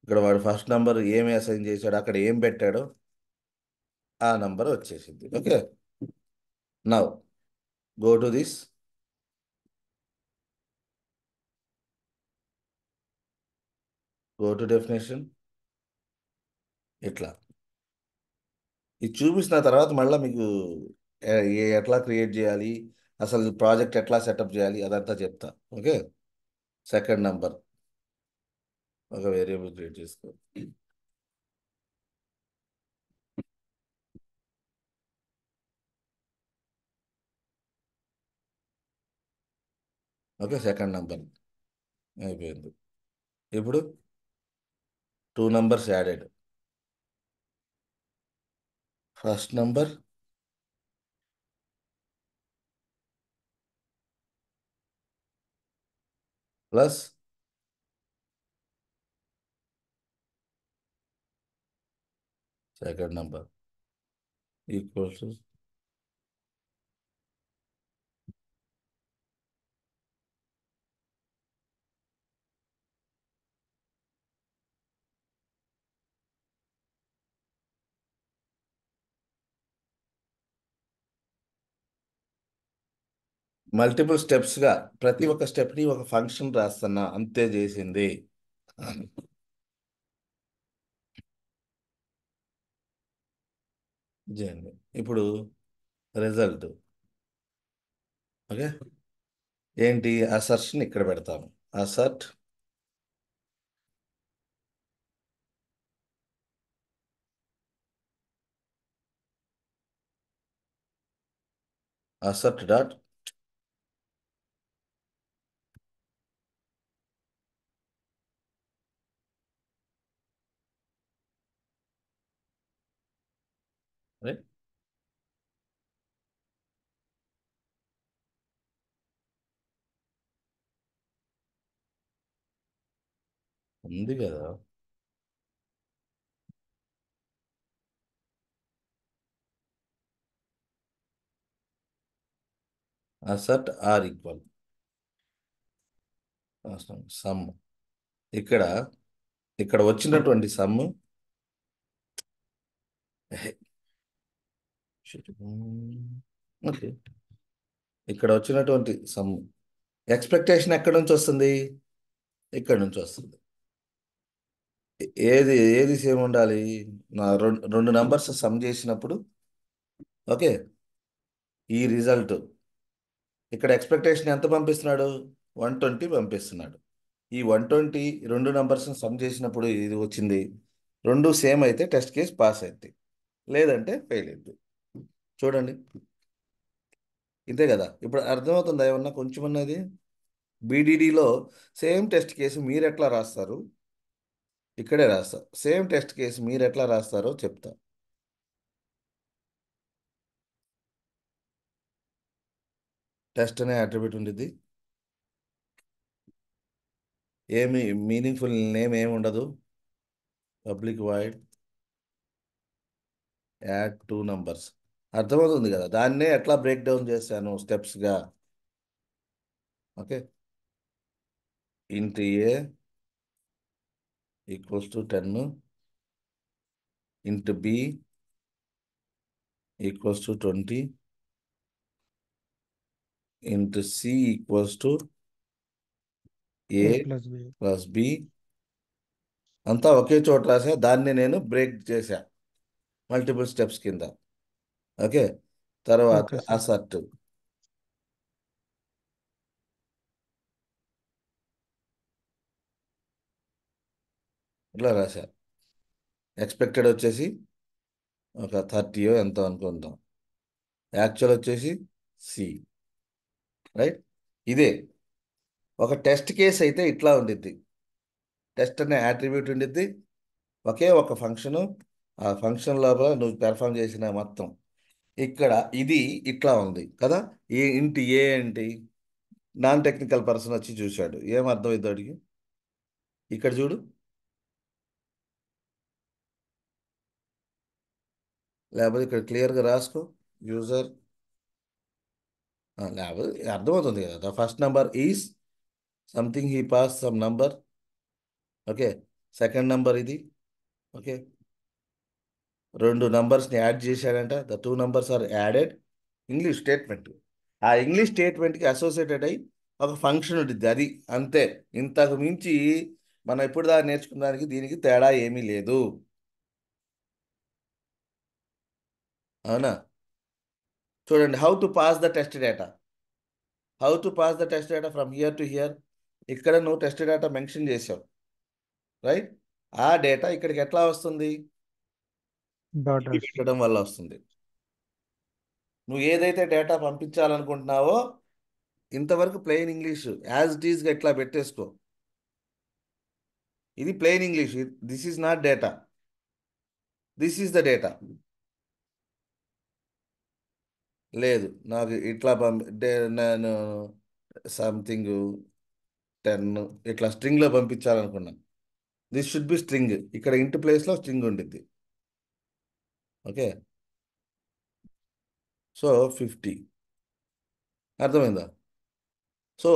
ఇక్కడ వాడు ఫస్ట్ నంబర్ ఏమి అసైన్ చేశాడు, అక్కడ ఏం పెట్టాడో ఆ నంబర్ వచ్చేసింది. Okay, now go to this, go to definition. ఇట్లా ఇది చూపించిన తర్వాత మళ్ళీ మీకు ఎట్లా క్రియేట్ చేయాలి, అసలు ప్రాజెక్ట్ ఎట్లా సెటప్ చేయాలి అదంతా చెప్తా. ఓకే, సెకండ్ నంబర్ ఒక వేరియబుల్ క్రియేట్ చేసుకో. ఓకే, సెకండ్ నంబర్ అయిపోయింది. ఇప్పుడు 2 numbers added. First number plus second number equals to multiple స్టెప్స్గా ప్రతి ఒక్క స్టెప్ని ఒక ఫంక్షన్ రాస్తున్నా, అంతే చేసింది. చేయండి. ఇప్పుడు రిజల్ట్. ఓకే, ఏంటి అసర్షన్ ఇక్కడ పెడతాము. Assert assert dot right. ఉంది కదా. Assert are equal sum. ఇక్కడ ఇక్కడ వచ్చినటువంటి సమ్ ఓకే, ఇక్కడ వచ్చినటువంటి సమ్ ఎక్స్పెక్టేషన్ ఎక్కడి నుంచి వస్తుంది? ఇక్కడ నుంచి వస్తుంది. ఏది ఏది సేమ్ ఉండాలి? నా రెండు నంబర్స్ సమ్ చేసినప్పుడు ఓకే, ఈ రిజల్ట్ ఇక్కడ ఎక్స్పెక్టేషన్ ఎంత పంపిస్తున్నాడు? 120 పంపిస్తున్నాడు. ఈ 120 రెండు నంబర్స్ సమ్ చేసినప్పుడు ఇది వచ్చింది. రెండు సేమ్ అయితే టెస్ట్ కేస్ పాస్ అవుతాయి, లేదంటే ఫెయిల్ అవుతుంది. చూడండి, ఇంతే కదా. ఇప్పుడు అర్థమవుతుందా ఏమన్నా కొంచెం అన్నది? బీడీడీలో సేమ్ టెస్ట్ కేసు మీరు ఎట్లా రాస్తారు? ఇక్కడే రాస్తా. సేమ్ టెస్ట్ కేసు మీరు ఎట్లా రాస్తారో చెప్తా. టెస్ట్ అనే అట్రిబ్యూట్ ఉండేది, ఏమి మీనింగ్ఫుల్ నేమ్ ఏమి ఉండదు. Public void add 2 numbers. అర్థమవుతుంది కదా. దాన్నే ఎట్లా బ్రేక్ డౌన్ చేశాను స్టెప్స్గా. ఓకే, ఇంట్ ఏ ఈక్వల్స్ టు 10, ఇంట్ B equals to 20, int C equals to A A plus B. Plus B. అంతా ఒకే చోట రాసా. దాన్ని నేను బ్రేక్ చేశా మల్టిపుల్ స్టెప్స్ కింద. ఓకే, తర్వాత Okay, sir. అసర్ట్. ఇట్లా రాశా. ఎక్స్పెక్టెడ్ వచ్చేసి ఒక 30 ఎంతో అనుకుందాం. యాక్చువల్ వచ్చేసి సి. రైట్, ఇదే ఒక టెస్ట్ కేస్ అయితే ఇట్లా ఉండిద్ది. టెస్ట్ అనే యాట్రిబ్యూట్ ఉండిద్ది, ఒకే ఒక ఫంక్షను. ఆ ఫంక్షన్ లోపల నువ్వు పెర్ఫామ్ చేసిన మొత్తం. ఇక్కడ ఇది ఇట్లా ఉంది కదా. ఇంటి ఏ ఏంటి? నాన్ టెక్నికల్ పర్సన్ వచ్చి చూశాడు, ఏం అర్థమైంది అడిగి? ఇక్కడ చూడు, లేకపోతే ఇక్కడ క్లియర్గా రాసుకో. యూజర్ లేకపోతే అర్థమవుతుంది కదా. The first number is something, he pass some number. Okay, second number ఇది. ఓకే, రెండు నంబర్స్ని యాడ్ చేశాడంట. The 2 numbers are added. English statement. ఆ ఇంగ్లీష్ స్టేట్మెంట్కి అసోసియేటెడ్ అయ్యి ఒక ఫంక్షన్ ఉంటుంది, అది అంతే. ఇంతకు మించి మనం ఇప్పుడు దాకా నేర్చుకున్న దానికి దీనికి తేడా ఏమీ లేదు. అవునా? చూడండి, how to pass the test data. How to pass the test data from here to hear. ఇక్కడ నువ్వు టెస్ట్ డేటా మెన్షన్ చేసావు, రైట్? ఆ డేటా ఇక్కడికి ఎట్లా వస్తుంది? Dot ఇది dash. పెట్టడం వల్ల వస్తుంది. నువ్వు ఏదైతే డేటా పంపించాలనుకుంటున్నావో ఇంతవరకు ప్లెయిన్ ఇంగ్లీష్ యాజ్ ఇట్ ఈస్గా ఇట్లా పెట్టేసుకో. ఇది plain English. This is not data, this is the data. లేదు, నాకు ఇట్లా నేను సంథింగ్ 10 ఇట్లా స్ట్రింగ్లో పంపించాలనుకున్నాను. This should be string. ఇక్కడ ఇంటి ప్లేస్లో స్ట్రింగ్ ఉండిద్ది. Okay, so 50. అర్థమైందా? So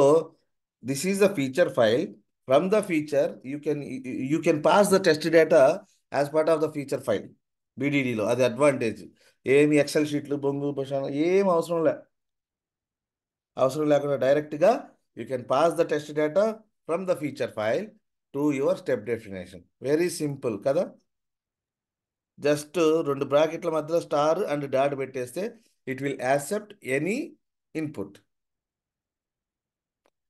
this is the feature file. From the feature you can pass the test data as part of the feature file బీడీడీలో. అది అడ్వాంటేజ్. ఏమి ఎక్సెల్ షీట్లు బొంగు బషాన ఏం అవసరం లేకుండా డైరెక్ట్గా you can pass the test data from the feature file to your step definition. Very simple కదా. జస్ట్ 2 బ్రాకెట్ల మధ్యలో స్టార్ అండ్ డాట్ పెట్టేస్తే it will accept any input.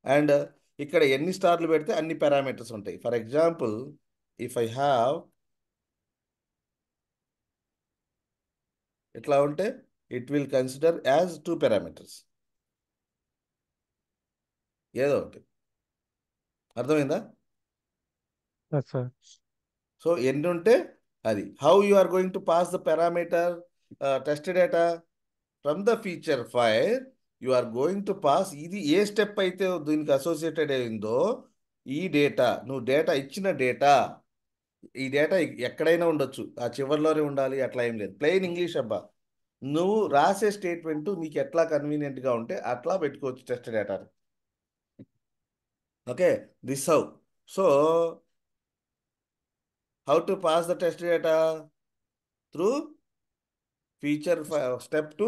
And ఇక్కడ ఎన్ని స్టార్లు పెడితే అన్ని పారామీటర్స్ ఉంటాయి. For example, if I have ఇట్లా ఉంటే it will consider as 2 parameters, ఏదో ఒకటి. అర్థమైందా? Yes, sir. సో ఎన్ని ఉంటే అది. How you are going to pass the parameter test data from the feature file. You are going to pass, ఇది ఏ స్టెప్ అయితే దీనికి అసోసియేటెడ్ అయిందో ఈ డేటా, నువ్వు డేటా ఇచ్చిన డేటా, ఈ డేటా ఎక్కడైనా ఉండొచ్చు, ఆ చివరిలోనే ఉండాలి అట్లా ఏం లేదు. ప్లెయిన్ ఇంగ్లీష్ అబ్బా. నువ్వు రాసే స్టేట్మెంట్ నీకు ఎట్లా కన్వీనియంట్గా ఉంటే అట్లా పెట్టుకోవచ్చు test data. Okay, this how. So how to pass the test data? Through feature step to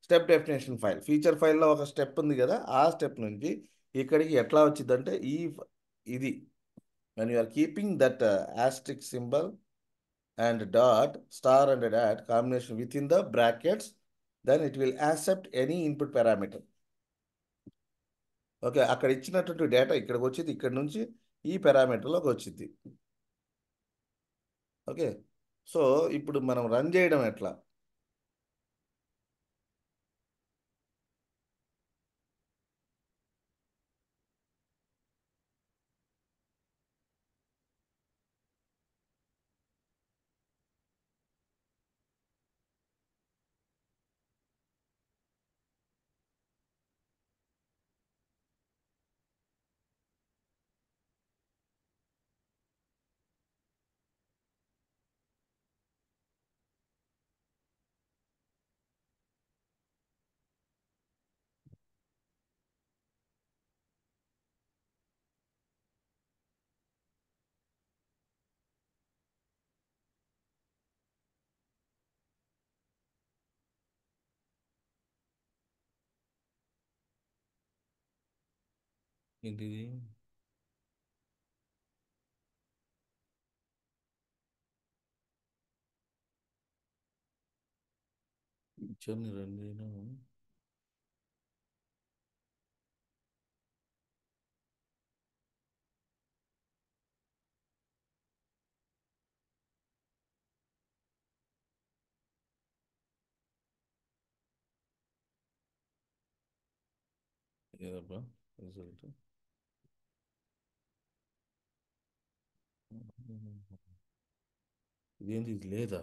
step definition file. Feature ఫైల్లో ఒక స్టెప్ ఉంది కదా, ఆ స్టెప్ నుంచి ఇక్కడికి ఎట్లా వచ్చిందంటే ఇది when you are keeping that asterisk symbol and dot star and a dot combination within the brackets, then it will accept any input parameter. Okay, అక్కడ ఇచ్చినటువంటి డేటా ఇక్కడికి వచ్చింది, ఇక్కడ నుంచి ఈ పారామీటర్లోకి వచ్చింది. ఓకే, సో ఇప్పుడు మనం రన్ చేయడం ఎట్లా? ఏంటిది? పిక్చర్ని రన్ చేయడం. ఏదబ్బా రిజల్ట్? ఇదేంటి, ఇది లేదా?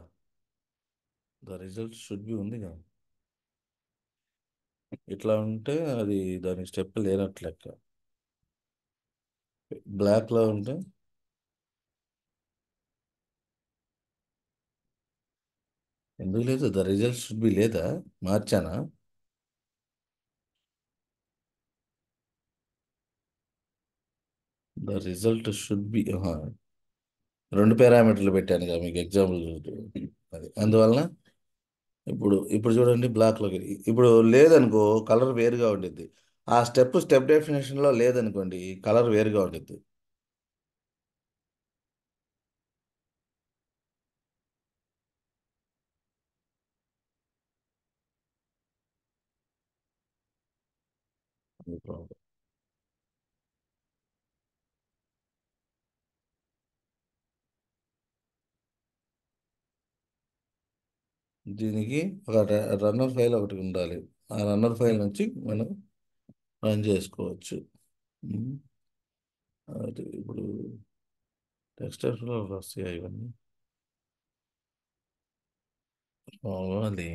ద రిజల్ట్ షుడ్ బి ఉంది కదా. ఇట్లా ఉంటే అది దాని స్టెప్ లేనట్లు లెక్క. బ్లాక్లో ఉంటే ఎందుకు లేదు? ద రిజల్ట్ షుడ్ బి లేదా? మార్చానా? ద రిజల్ట్ షుడ్ బి, రెండు పారామీటర్లు పెట్టాను కదా మీకు ఎగ్జాంపుల్. అది అందువలన ఇప్పుడు చూడండి, బ్లాక్లోకి ఇప్పుడు లేదనుకో కలర్ వేరుగా ఉండిద్ది. ఆ స్టెప్ డెఫినేషన్లో లేదనుకోండి కలర్ వేరుగా ఉండిద్ది. అది ప్రాబ్లం. దీనికి ఒక రన్నర్ ఫైల్ ఒకటి ఉండాలి. ఆ రన్నర్ ఫైల్ నుంచి మనం రన్ చేసుకోవచ్చు. ఉమ్. అది ఇప్పుడు టెక్స్టైల్స్లో వస్తాయి ఇవన్నీ. అది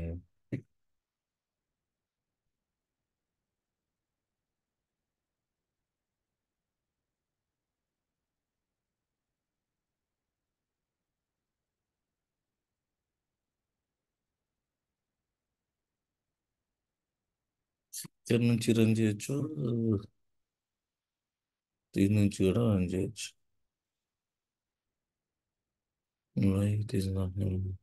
ఇక్కడ నుంచి రన్ చేయొచ్చు, దీని నుంచి కూడా రన్ చేయొచ్చు. Why it is not new?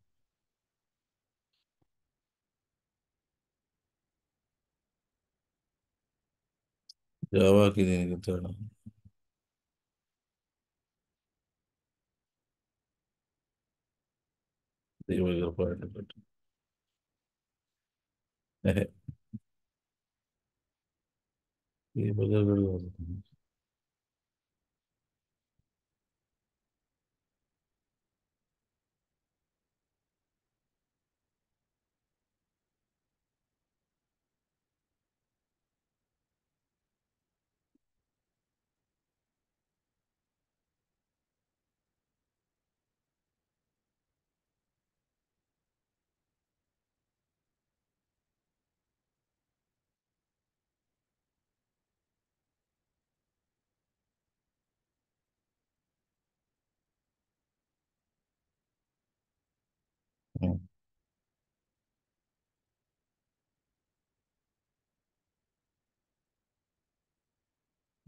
జావాకి దీనికి తేడా. దేవుడి పాయింట్ పెట్టు. ఈ బజార్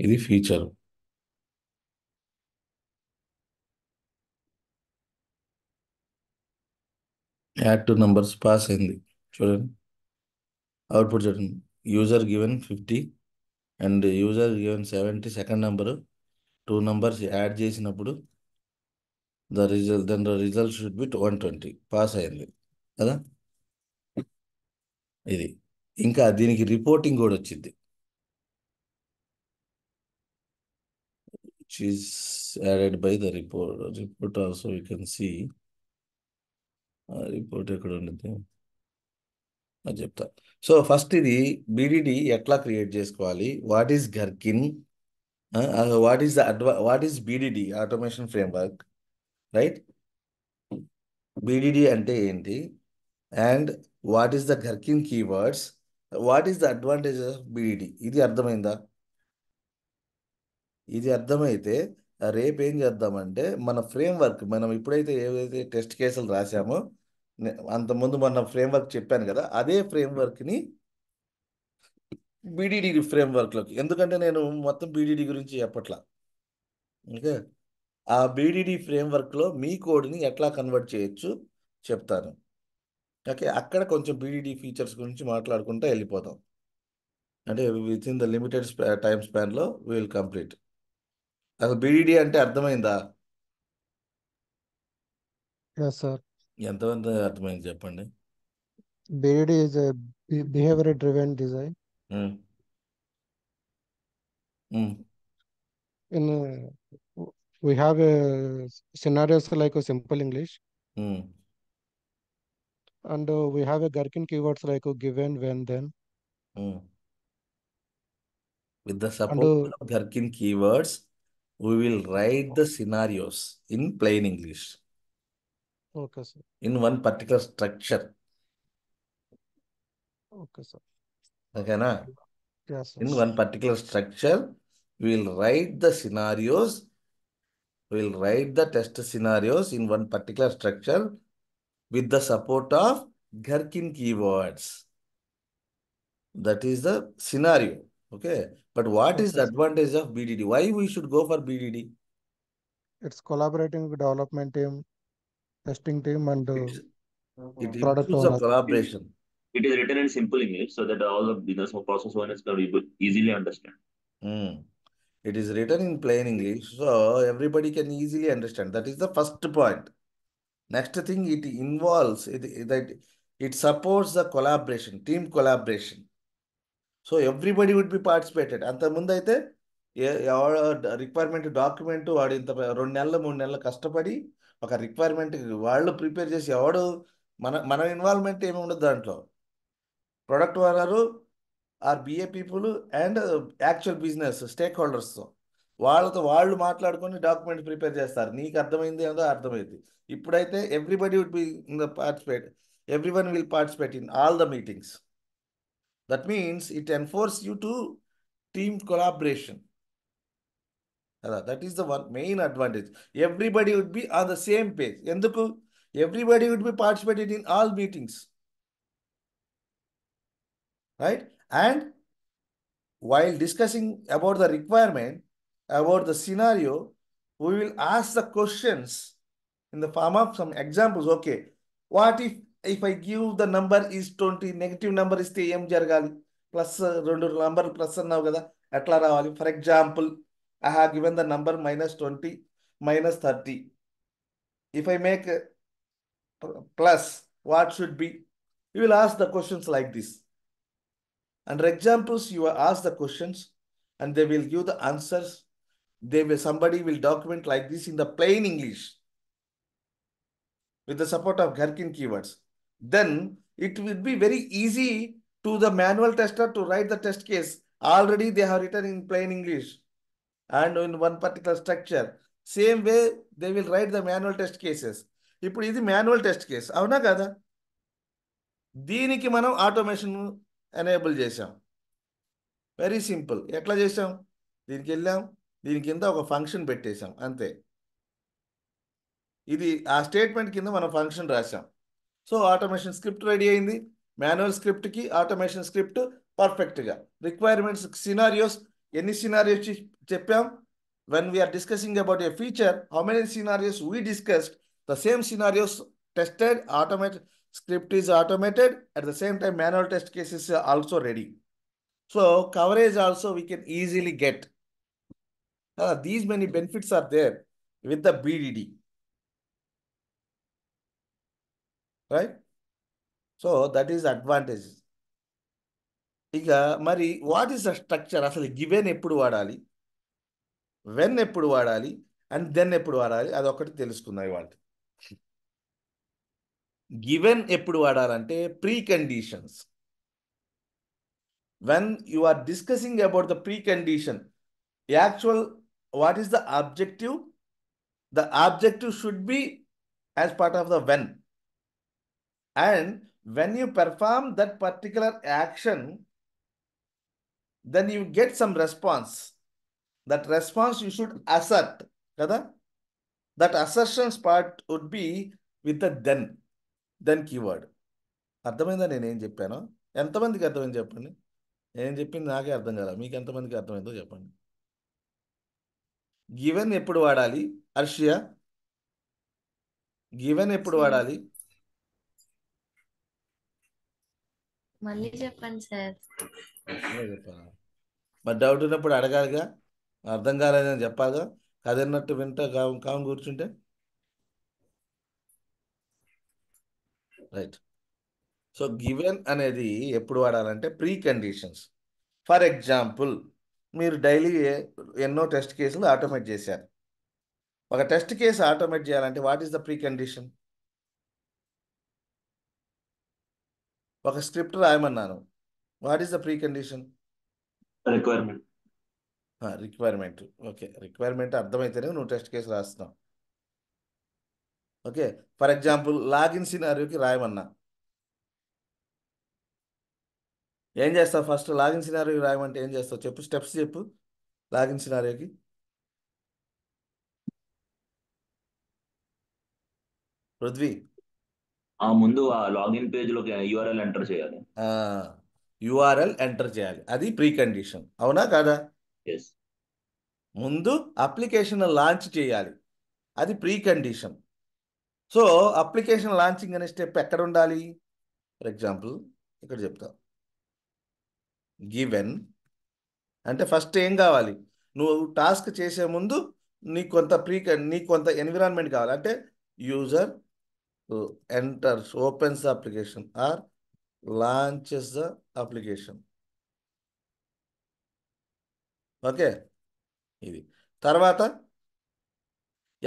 ఇది feature. Add two numbers pass అయింది. చూడండి అవుట్పుట్ చూడండి. User given 50 and user given 70 second number. 2 numbers add చేసినప్పుడు the result should be 120. Pass అయింది కదా. ఇది ఇంకా దీనికి రిపోర్టింగ్ కూడా వచ్చింది. which is added by the report. Report also you can see. Report ఎక్కడ ఉండదు అది చెప్తా. సో ఫస్ట్ ఇది బీడీడి ఎట్లా క్రియేట్ చేసుకోవాలి, what is Gherkin, what is BDD automation framework, right. BDD అంటే ఏంటి and what is the Gherkin keywords, what is the advantage of BDD. ఇది అర్థమైందా? ఇది అర్థమైతే రేపు ఏం చేద్దామంటే మన ఫ్రేమ్వర్క్ మనం ఇప్పుడైతే ఏవైతే టెస్ట్ కేసులు రాసామో అంతకుముందు మన ఫ్రేమ్వర్క్ చెప్పాను కదా, అదే ఫ్రేమ్వర్క్ని బీడీడి ఫ్రేమ్వర్క్లోకి, ఎందుకంటే నేను మొత్తం బీడీడి గురించి చెప్పట్లా. ఓకే, ఆ బీడీడి ఫ్రేమ్వర్క్లో మీ కోడ్ని ఎట్లా కన్వర్ట్ చేయొచ్చు చెప్తాను. ఓకే, అక్కడ కొంచెం బీడీడి ఫీచర్స్ గురించి మాట్లాడుకుంటూ వెళ్ళిపోతాం. అంటే within the limited time స్పాన్లో విల్ కంప్లీట్. అసలు బీడీడి అంటే అర్థమైందా? Yes, sir. ఎంతమంది అర్థమైంది చెప్పండి. BDD is a behavior driven design. Um. Um. In we have scenarios like a simple English, um. and we have a Gherkin keywords like a given, when, then. Um. With the And support of Gherkin keywords, we will write the scenarios in plain English okay, sir. in one particular structure. Okay, sir. Okay, na? Yes, In sir. one particular structure, we will write the scenarios, we will write the test scenarios in one particular structure with the support of Gherkin keywords. That is the scenario. Okay, but what is Okay, the sir. advantage of BDD? Why we should go for BDD? It's collaborating with development team, testing team, and It product improves the owner. collaboration. It is written in simple English so that all the business or process owners can easily understand. It is written in plain English, so everybody can easily understand. That is the first point. Next thing, it involves that it supports the collaboration, team collaboration. So everybody would be participated. అంతకుముందు అయితే requirement document వాడు ఇంత 2 నెలలు 3 నెలలు కష్టపడి ఒక requirement వాళ్ళు prepare చేసి ఎవడు మన ఇన్వాల్వ్మెంట్ ఏమి ఉండదు దాంట్లో. Product owner or BA people and actual business stakeholders వాళ్ళతో వాళ్ళు మాట్లాడుకొని డాక్యుమెంట్ ప్రిపేర్ చేస్తారు. నీకు అర్థమైంది ఏదో అర్థమైంది. ఇప్పుడైతే everybody would be in the participate, everyone will participate in all the meetings. That means it enforces you to team collaboration. That is the one main advantage. Everybody would be on the same page. Enduku? Everybody would be participated in all meetings. Right? And while discussing about the requirement, about the scenario, we will ask the questions in the form of some examples. Okay, what if I give the number is 20, negative number is ఏం జరగాలి, plus 2 number plus అన్నావు కదా, ఎట్లా రావాలి? For example, I have given the number -20, -30. If I make plus, what should be? You will ask the questions like this. Under examples, you will ask the questions and they will give the answers. Somebody will document like this in the plain English with the support of Gherkin keywords. Then it will be very easy to the manual tester to write the test case. Already they have written in plain English and in one particular structure. Same way they will write the manual test cases. ఇప్పుడు ఇది manual test case, అవునా కదా? దీనికి మనం automation enable చేసాం. Very simple. ఎట్లా చేసాం? దీనికి వెళ్ళాం, దీని కింద ఒక ఫంక్షన్ పెట్టేశాం, అంతే. ఇది ఆ స్టేట్మెంట్ కింద మనం ఫంక్షన్ రాసాం. సో ఆటోమేషన్ స్క్రిప్ట్ రెడీ అయింది. మాన్యువల్ స్క్రిప్ట్కి ఆటోమేషన్ స్క్రిప్ట్ పర్ఫెక్ట్గా. రిక్వైర్మెంట్స్ సినారియోస్ ఎన్ని సినారియోస్ చెప్పాం? When we are discussing about a feature, how many scenarios we discussed? The same scenarios tested, automated, script is automated. At the same time, manual test cases are also ready. So coverage also we can easily get. These many benefits are there with the BDD. Right? So that is advantage. ఇక మరి what is the structure? అసలు given ఎప్పుడు వాడాలి, when ఎప్పుడు వాడాలి, and then ఎప్పుడు వాడాలి, అదొకటి తెలుసుకుందాం ఇవాళ. గివెన్ ఎప్పుడు వాడాలంటే preconditions. When you are discussing about the precondition, actual what is the objective? The objective should be as part of the when. And when you perform that particular action, then you get some response. That response you should assert, kada? That assertions part would be with the then keyword. అర్థమైందా నేనేం చెప్పానో? ఎంతమందికి అర్థమైంది చెప్పండి. నేను చెప్పింది నాకే అర్థం కదా, మీకు ఎంతమందికి అర్థమైందో చెప్పండి. గివెన్ ఎప్పుడు వాడాలి అర్షియా? గివెన్ ఎప్పుడు వాడాలి? మళ్ళీ చెప్పండి సార్. చెప్పాను. మరి డౌట్ ఉన్నప్పుడు అడగాలిగా, అర్థం కాలేదని చెప్పాలిగా. కదన్నట్టు వింటా కాము కూర్చుంటే రైట్. సో గివెన్ అనేది ఎప్పుడు వాడాలంటే ప్రీ కండిషన్స్. ఫర్ ఎగ్జాంపుల్, మీరు డైలీ ఎన్నో టెస్ట్ కేసులు ఆటోమేట్ చేశారు. ఒక టెస్ట్ కేసు ఆటోమేట్ చేయాలంటే what is the precondition? ఒక స్క్రిప్ట్ రాయమన్నాను, what is the precondition? Requirement. Requirement. Okay, requirement అర్థమైతేనే నువ్వు టెస్ట్ కేసు రాస్తున్నావు. ఓకే, ఫర్ ఎగ్జాంపుల్ లాగిన్ సినారియోకి రాయమన్నా, ఏం చేస్తావు? ఫస్ట్ లాగిన్ సినారియోకి రాయమంటే ఏం చేస్తావు చెప్పు, స్టెప్స్ చెప్పు లాగిన్ సినారియోకి. పృథ్వీ, ముందు ఆ లాగిన్ పేజ్ లోకి యూఆర్ఎల్ ఎంటర్ చేయాలి. యూఆర్ఎల్ ఎంటర్ చేయాలి, అది ప్రీ కండిషన్. అవునా కాదా? ఎస్. ముందు అప్లికేషన్ లాంచ్ చేయాలి, అది pre condition. So application launching అనే స్టెప్ ఎక్కడ ఉండాలి? ఫర్ ఎగ్జాంపుల్ ఇక్కడ చెప్తా. గివెన్ అంటే ఫస్ట్ ఏం కావాలి? నువ్వు టాస్క్ చేసే ముందు నీకు కొంత ఎన్విరాన్మెంట్ కావాలి. అంటే user enters, opens the application or launches the application. Okay, ఇది తర్వాత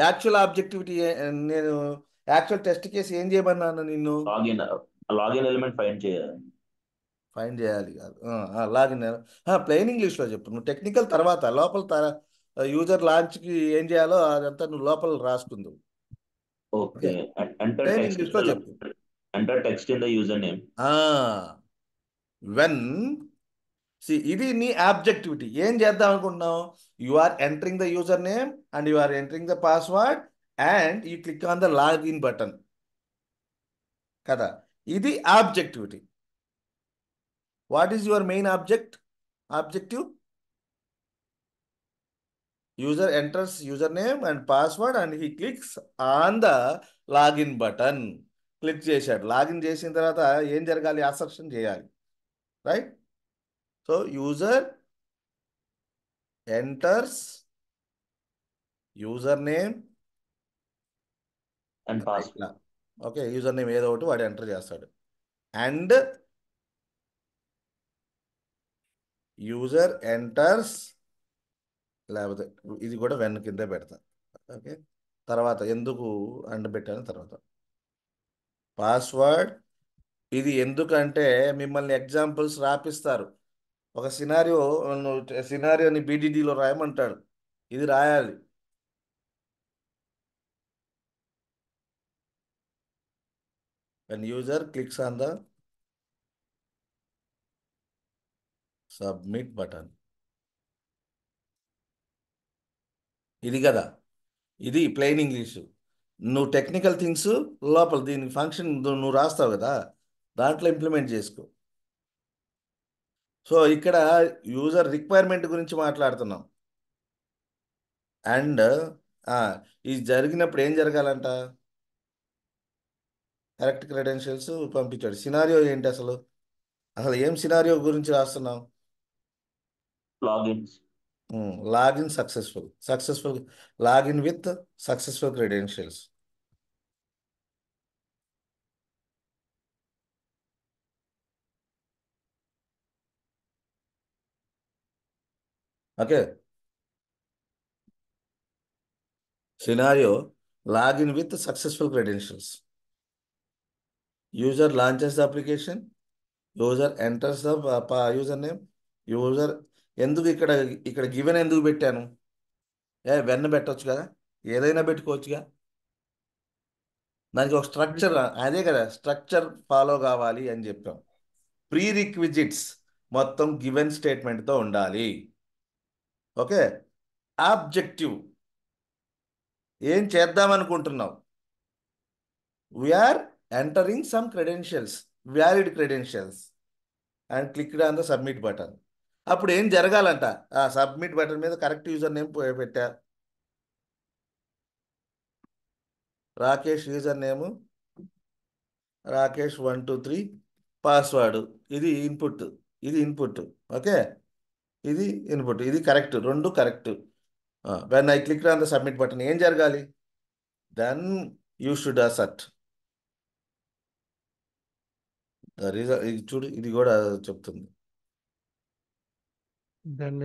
యాక్చువల్ ఆబ్జెక్టివిటీ. నేను యాక్చువల్ టెస్ట్ కేసు ఏం చేయమన్నాను నిన్ను? లాగిన్ ఎలిమెంట్ ఫైండ్ చేయాలి. ఫైండ్ చేయాలి కాదు, లాగిన్. ప్లెయిన్ ఇంగ్లీష్లో చెప్పు. నువ్వు టెక్నికల్ తర్వాత లోపల యూజర్ లాంచ్కి ఏం చేయాలో అదంతా నువ్వు లోపల రాసుకుందు. Okay, enter text in the user name. When ఇది నీ ఆబ్జెక్టివిటీ. ఏం చేద్దాం అనుకుంటున్నావు? You are entering the user name and you are entering the password and you click on the login button కదా. ఇది objectivity. What is your main objective? User enters username and password and he clicks on the login button. Click చేశాడు. Login చేసిన తర్వాత ఏం జరగాలి? అసెప్షన్ చేయాలి, right? So user enters user name and password. Okay, user name ఏదో ఒకటి వాడు enter చేస్తాడు. అండ్ యూజర్ ఎంటర్స్, లేకపోతే ఇది కూడా వెన్ కింద పెడతా. ఓకే, తర్వాత ఎందుకు అండ్ పెట్టాను తర్వాత పాస్వర్డ్. ఇది ఎందుకంటే మిమ్మల్ని ఎగ్జాంపుల్స్ రాపిస్తారు. ఒక సినారియోని బీడీడీలో రాయమంటాడు, ఇది రాయాలి. when user clicks on the submit button. ఇది కదా, ఇది ప్లెయిన్ ఇంగ్లీష్. నువ్వు టెక్నికల్ థింగ్స్ లోపల దీని ఫంక్షన్ నువ్వు రాస్తావు కదా, దాంట్లో ఇంప్లిమెంట్ చేసుకో. సో ఇక్కడ యూజర్ రిక్వైర్మెంట్ గురించి మాట్లాడుతున్నాం. అండ్ ఇది జరిగినప్పుడు ఏం జరగాలంట? కరెక్ట్ క్రెడెన్షియల్స్ పంపించాడు. సినారియో ఏంటి అసలు? అసలు ఏం సినారియో గురించి రాస్తున్నాం? Logins. Login successful login with successful credentials. Okay, scenario login with successful credentials. User launches the application, user enters the username, user ఎందుకు ఇక్కడ ఇక్కడ గివెన్ ఎందుకు పెట్టాను? వెన్న పెట్టవచ్చు కదా, ఏదైనా పెట్టుకోవచ్చుగా. దానికి ఒక స్ట్రక్చర్, అదే కదా స్ట్రక్చర్ ఫాలో కావాలి అని చెప్పాం. ప్రీ రిక్విజిట్స్ మొత్తం గివెన్ స్టేట్మెంట్తో ఉండాలి. ఓకే, ఆబ్జెక్టివ్ ఏం చేద్దామనుకుంటున్నావు? We are entering some credentials, valid credentials, and clicked on the submit button. అప్పుడు ఏం జరగాలంట? ఆ సబ్మిట్ బటన్ మీద కరెక్ట్ యూజర్ నేమ్ పెట్టా, Rakesh user name Rakesh 123, password ఇది ఇన్పుట్, ఇది ఇన్పుట్. ఓకే, ఇది ఇన్పుట్, ఇది కరెక్ట్, రెండు correct. When I click on the submit button ఏం జరగాలి? దెన్ యూ షుడ్ అసర్ట్ ఇది చూడు, ఇది కూడా చెప్తుంది. Then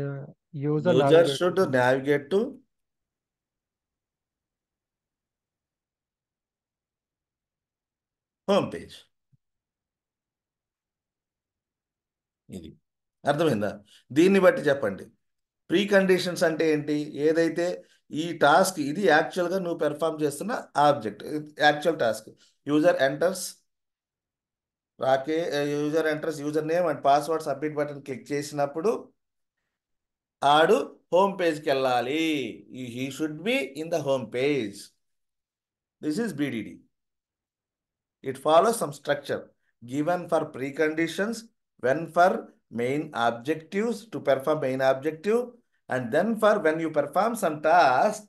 user user navigate should to navigate to home page. ఇది అర్థమైందా? దీన్ని బట్టి చెప్పండి. ప్రీ కండిషన్స్ అంటే ఏంటి? ఏదైతే ఈ టాస్క్ ఇది యాక్చువల్గా నువ్వు పెర్ఫామ్ చేస్తున్న object, actual task. User enters user name and password, submit button click చేసినప్పుడు ఆడు హోమ్ పేజ్కి వెళ్ళాలి. He should be in the home page. This is BDD. It follows some structure given for preconditions, when for main objectives to perform main objective, and then for when you perform some task,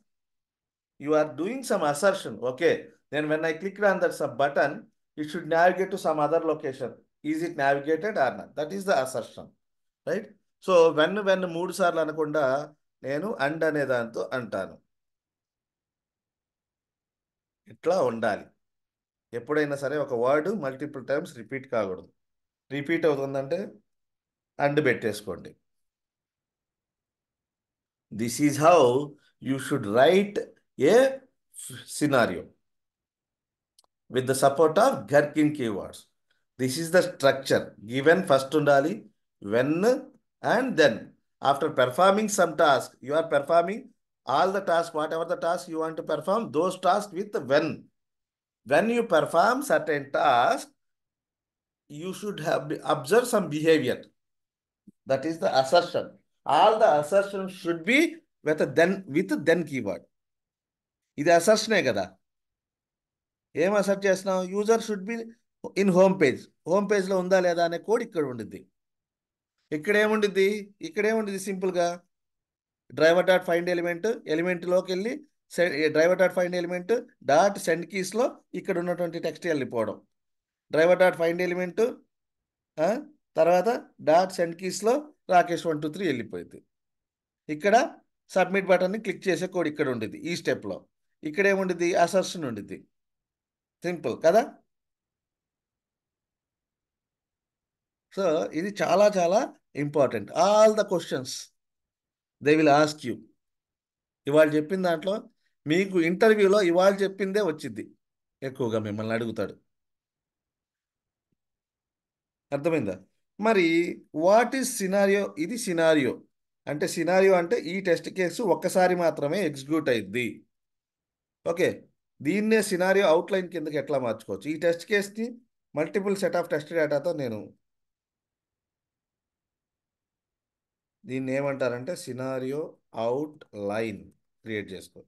you are doing some assertion. Okay, then when I click on that sub button, it should navigate to some other location. Is it navigated or not? That is the assertion, right? So when 3 సార్లు అనకుండా నేను and అనే దాంతో అంటాను. ఇట్లా ఉండాలి. ఎప్పుడైనా సరే ఒక వర్డ్ మల్టిపుల్ టైమ్స్ రిపీట్ కాకూడదు. రిపీట్ అవుతుందంటే అండ్ పెట్టేసుకోండి. This is how you should write a scenario with the support of Gherkin keywords. This is the structure. Given first ఉండాలి, when and then. After performing some task, you are performing all the task, whatever the task you want to perform, those task with when. When you perform certain task, you should have observe some behavior. That is the assertion. All the assertions should be with then keyword. ఇది అసర్షనే కదా. ఏం asset చేస్తున్నావు? User should be in home page. Home పేజ్లో ఉందా లేదా అనే code ఇక్కడ ఉండిద్ది. ఇక్కడ ఏముండిద్ది సింపుల్గా డ్రైవర్ డాట్ ఫైండ్ ఎలిమెంట్లోకి వెళ్ళి driver dot find element dot send కీస్లో ఇక్కడ ఉన్నటువంటి టెక్స్ట్ వెళ్ళిపోవడం. డ్రైవర్ డాట్ ఫైండ్ ఎలిమెంట్ తర్వాత డాట్ సెండ్ కీస్లో రాకేష్ 123 వెళ్ళిపోయింది. ఇక్కడ సబ్మిట్ బటన్ని క్లిక్ చేసే కోడ్ ఇక్కడ ఉండిద్ది. ఈ స్టెప్లో ఇక్కడ ఏముండిద్ది? అసర్షన్ ఉండిద్ది. సింపుల్ కదా. సో ఇది చాలా చాలా important. All the questions they will ask you. ఇవాళ చెప్పిన దాంట్లో మీకు ఇంటర్వ్యూలో ఇవాళ చెప్పిందే వచ్చింది, ఎక్కువగా మిమ్మల్ని అడుగుతాడు. అర్థమైందా? మరి వాట్ ఈజ్ సినారియో? ఇది సినారియో అంటే ఈ టెస్ట్ కేసు ఒక్కసారి మాత్రమే ఎగ్జిక్యూట్ అయింది. ఓకే, దీన్నే సినారియో అవుట్లైన్ కిందకి ఎట్లా మార్చుకోవచ్చు? ఈ టెస్ట్ కేస్ని మల్టిపుల్ సెట్ ఆఫ్ టెస్ట్ డేటాతో నేను దీన్ని ఏమంటారంటే సినారియో అవుట్ లైన్ క్రియేట్ చేసుకో.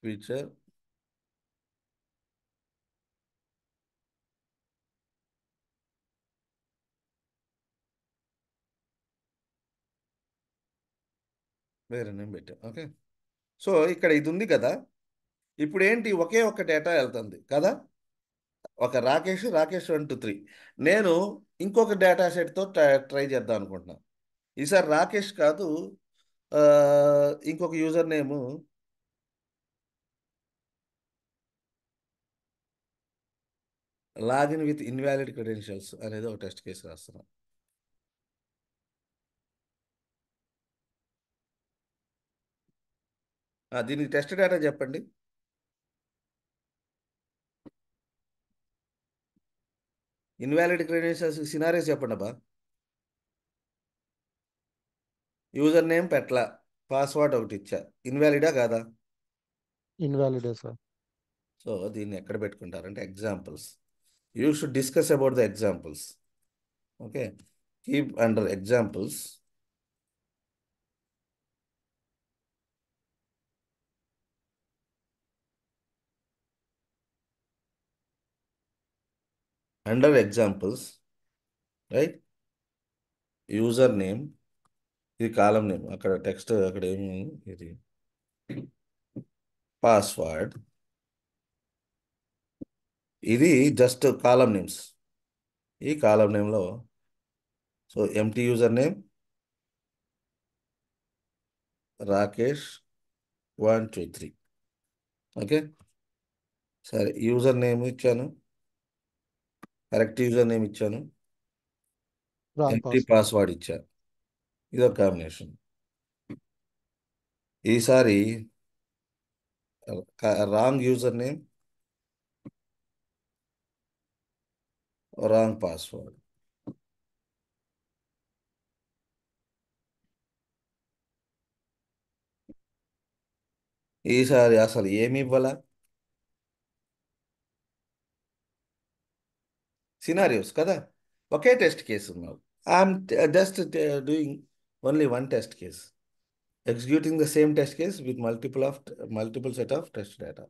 ఫీచర్ వేరే నేమ్ పెట్టాం. ఓకే, సో ఇక్కడ ఇది ఉంది కదా, ఇప్పుడు ఏంటి, ఒకే ఒక డేటా వెళ్తుంది కదా, ఒక రాకేష్ 1 2 3. నేను ఇంకొక డేటా సెట్తో ట్రై చేద్దాం అనుకుంటున్నాను. ఈసారి రాకేష్ కాదు, ఆ, ఇంకొక user name login with invalid credentials అనేది ఒక టెస్ట్ కేసు రాస్తున్నాం. దీనికి టెస్ట్ డేటా చెప్పండి. ఇన్వాలిడ్ క్రెడెన్షియల్స్ సినారీస్ చెప్పండి అబ్బా. యూజర్ నేమ్ పెట్ల, పాస్వర్డ్ ఒకటి ఇచ్చా, ఇన్వాలిడా కాదా? ఇన్వాలిడే సార్. సో దీన్ని ఎక్కడ పెట్టుకుంటారంటే examples. You should discuss about the examples. Okay, keep under examples. Under examples, right, user name, ఇది కాలం నేమ్, అక్కడ టెక్స్ట్ అక్కడ ఏమి, ఇది పాస్వర్డ్, ఇది జస్ట్ కాలం నేమ్స్. ఈ కాలం నేమ్లో so empty user name Rakesh 1 2 3. Okay, సరే, యూజర్ నేమ్ ఇచ్చాను, కరెక్ట్ యూజర్ నేమ్ ఇచ్చాను, రాంగ్ ఎంటీ పాస్వర్డ్. పాస్వర్డ్ ఇచ్చాను. ఇదొక కాంబినేషన్. ఈసారి wrong user name, wrong password. ఈసారి అసలు ఏమి ఇవ్వాలా, సినారియోస్ కదా, ఒకే టెస్ట్ కేసు ఉన్నావు. I'm just doing only one test case, executing the same test case with multiple set of test data.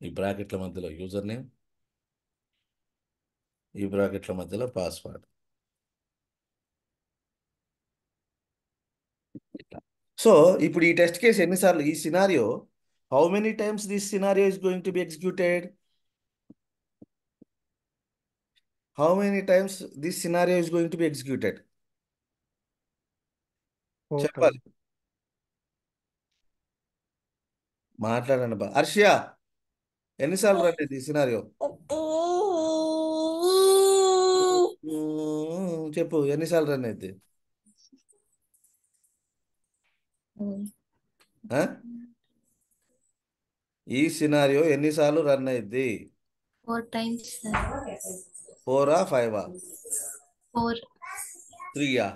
ఈ బ్రాకెట్ల మధ్యలో యూజర్ నేమ్, ఈ బ్రాకెట్ల మధ్యలో పాస్వర్డ్. సో ఇప్పుడు ఈ టెస్ట్ కేసు ఎన్నిసార్లు, ఈ scenario how many times this scenario is going to be executed, how many times this scenario is going to be executed 4 చెప్పాలి. times. మాట్లాడండి బా. అర్షియా, ఎన్నిసార్లు రండి ఈ సినారియో చెప్పు, ఎన్నిసార్లు రన్ అయితే ఈ సినారియో ఎన్నిసార్లు రన్ అయింది? 4 times, sir. 4ఆ 5ఆ 4. 3ఆ?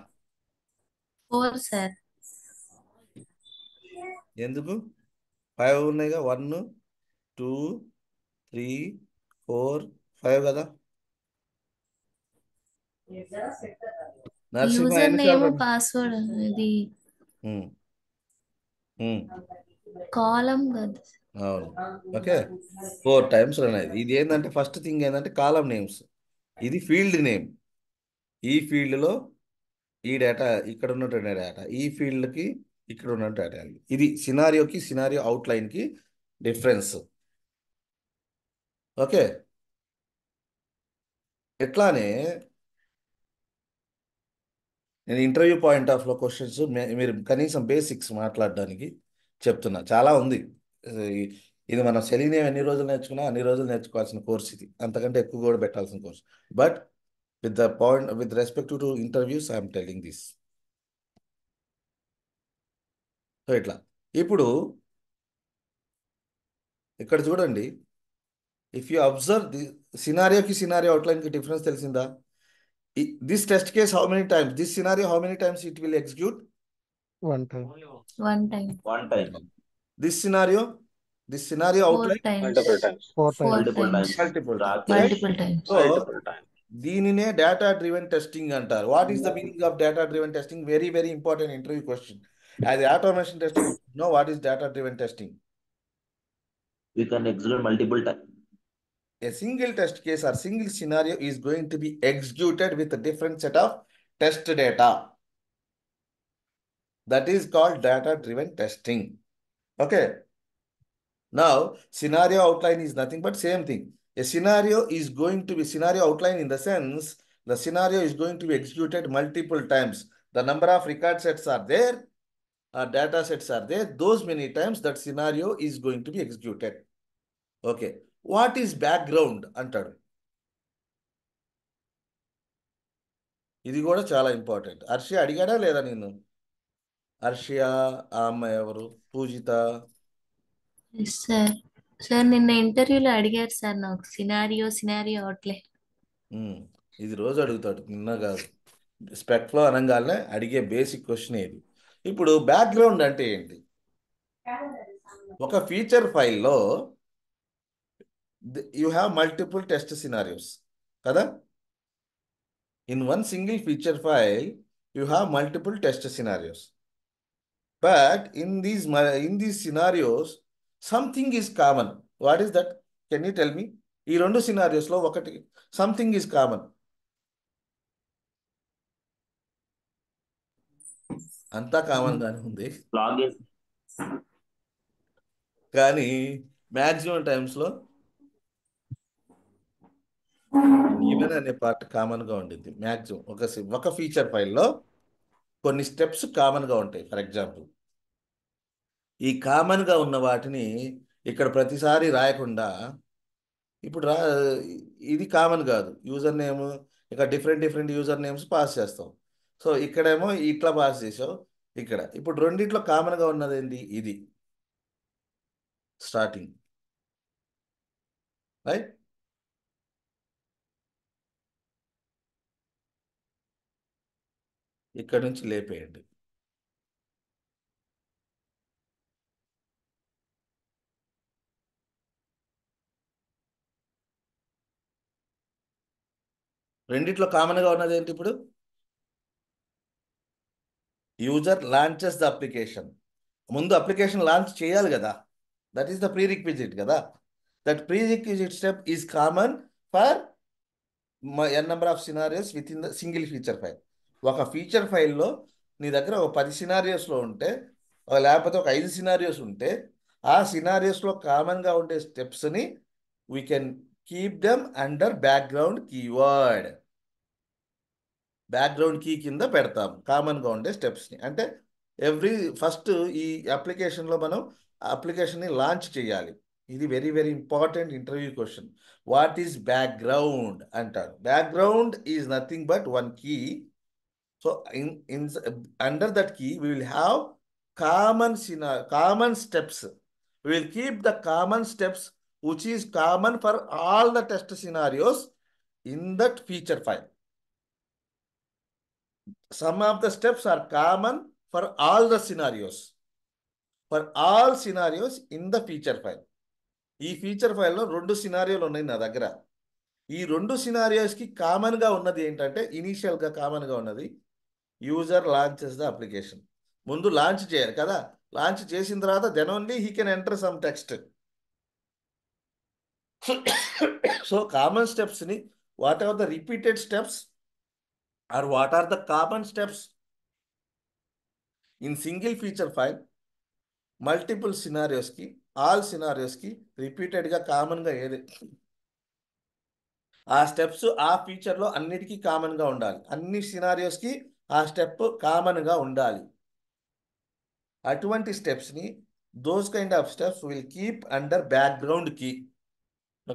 4, sir. ఎందుకు 5 ఉన్నాయిగా, 1 2 3 4 5 కదా. నరసింహ యూజర్ ఎన్నిసార్లు నేమ్ రన్? పాస్వర్డ్ ఇది ఉమ్, ఉమ్, కాలం కదా. అవును. ఓకే, 4 టైమ్స్ రన్ అయింది. ఇది ఏంటంటే ఫస్ట్ థింగ్ ఏంటంటే కాలం నేమ్స్, ఇది ఫీల్డ్ నేమ్. ఈ ఫీల్డ్లో ఈ డేటా, ఇక్కడ ఉన్నటువంటి డేటా, ఈ ఫీల్డ్కి ఇక్కడ ఉన్న డేటా. ఇది సినారియో అవుట్లైన్కి డిఫరెన్స్. ఓకే, ఎట్లానే నేను ఇంటర్వ్యూ పాయింట్ ఆఫ్లో క్వశ్చన్స్ మీరు కనీసం బేసిక్స్ మాట్లాడడానికి చెప్తున్నా. చాలా ఉంది. ఈ- ఇది మనం సెలీనియం ఎన్ని రోజులు నేర్చుకున్నా అన్ని రోజులు నేర్చుకోవాల్సిన కోర్స్ ఇది, అంతకంటే ఎక్కువ కూడా పెట్టాల్సిన course. But with respect to interviews I'm telling this. So ఇట్లా ఇప్పుడు ఇక్కడ చూడండి, if you observe the scenario అవుట్లైన్కి డిఫరెన్స్ తెలిసిందా? This test case how many times, this scenario how many times it will execute? 1 time. 1 time. One time. This scenario 4 outline times. Multiple times. 4 times. 4 Multiple times. times. Multiple times. Multiple times. So Multiple times. దీనినే data driven testing అంటారు. What is the meaning of data driven testing? Very very important interview question. As automation tester, know what is data driven testing? We can execute multiple times. A single test case or single scenario is going to be executed with a different set of test data. That is called data-driven testing. Okay. Now, scenario outline is nothing but same thing. A scenario is going to be scenario outline in the sense the scenario is going to be executed multiple times. The number of record sets are there, data sets are there. Those many times that scenario is going to be executed. Okay. What is background అంటాడు. ఇది కూడా చాలా important. Harshi అడిగాడా లేదా నేను? హర్షియా ఆ అమ్మాయి ఎవరు? పూజిత. Sir sir నిన్న ఇంటర్వ్యూలో అడిగారు సార్ నాకు సినారియో అవుట్లైన్. ఇది రోజు అడుగుతాడు, నిన్న కాదు. స్పెక్లో అనగానే అడిగే బేసిక్ క్వశ్చన్ ఇది. ఇప్పుడు బ్యాక్గ్రౌండ్ అంటే ఏంటి? ఒక ఫీచర్ ఫైల్లో you have multiple test scenarios కదా. In one single feature file, you have multiple test scenarios. But in these scenarios, something is common. What is that? Can you tell me? ఈ రెండు సినారియోస్లో ఒకటి something is common. అంతా common గానే ఉంది, login కానీ maximum టైమ్స్లో even అనే part కామన్గా ఉండింది. మ్యాక్సిమం ఒక ఫీచర్ ఫైల్లో కొన్ని స్టెప్స్ కామన్గా ఉంటాయి. ఫర్ ఎగ్జాంపుల్, ఈ కామన్గా ఉన్న వాటిని ఇక్కడ ప్రతిసారి రాయకుండా, ఇప్పుడు ఇది కామన్ కాదు, యూజర్ నేమ్, ఇక డిఫరెంట్ యూజర్ నేమ్స్ పాస్ చేస్తాం. సో ఇక్కడేమో ఇట్లా పాస్ చేసావు, ఇక్కడ ఇప్పుడు రెండిట్లో కామన్గా ఉన్నది ఏంటి? ఇది స్టార్టింగ్, రైట్? ఇక్కడ నుంచి లేపేయండి. రెండిట్లో కామన్గా ఉన్నది ఏంటి? ఇప్పుడు యూజర్ లాంచెస్ ద అప్లికేషన్. ముందు అప్లికేషన్ లాంచ్ చేయాలి కదా, దట్ ఈస్ ద ప్రీరిక్విజిట్ కదా. That prerequisite step is common for n number of scenarios within the single feature file. ఒక ఫీచర్ ఫైల్లో నీ దగ్గర ఒక 10 సినారియోస్లో ఉంటే, లేకపోతే ఒక 5 సినారియోస్ ఉంటే, ఆ సినారియోస్లో కామన్గా ఉండే స్టెప్స్ని we can keep them under background keyword. Background key కింద పెడతాం కామన్గా ఉండే స్టెప్స్ని. అంటే ఫస్ట్ ఈ అప్లికేషన్లో మనం అప్లికేషన్ని లాంచ్ చేయాలి. ఇది very important interview question. What is background అంటారు. Background is nothing but one key. So under that key we will have common steps. We will keep the common steps which is common for all the test scenarios in that feature file. Some of the steps are common for all the scenarios. For all scenarios in the feature file. ఈ feature ఫైల్లో 2 సినారియోలు ఉన్నాయి నా దగ్గర. ఈ 2 సినారియోస్కి కామన్గా ఉన్నది ఏంటంటే, ఇనీషియల్గా కామన్గా ఉన్నది యూజర్ లాంచెస్ ద అప్లికేషన్. ముందు లాంచ్ చేయాలి కదా, లాంచ్ చేసిన తర్వాత then only he can enter some text. So common స్టెప్స్ని, what are the repeated steps are what are the common steps in single feature file, multiple సినారియోస్కి, all సినారియోస్కి రిపీటెడ్గా కామన్గా ఏది ఆ స్టెప్స్ ఆ ఫీచర్లో అన్నిటికీ కామన్గా ఉండాలి. అన్ని సినారియోస్కి ఆ స్టెప్ కామన్గా ఉండాలి. అటువంటి స్టెప్స్ని, those kind of steps will keep under background key.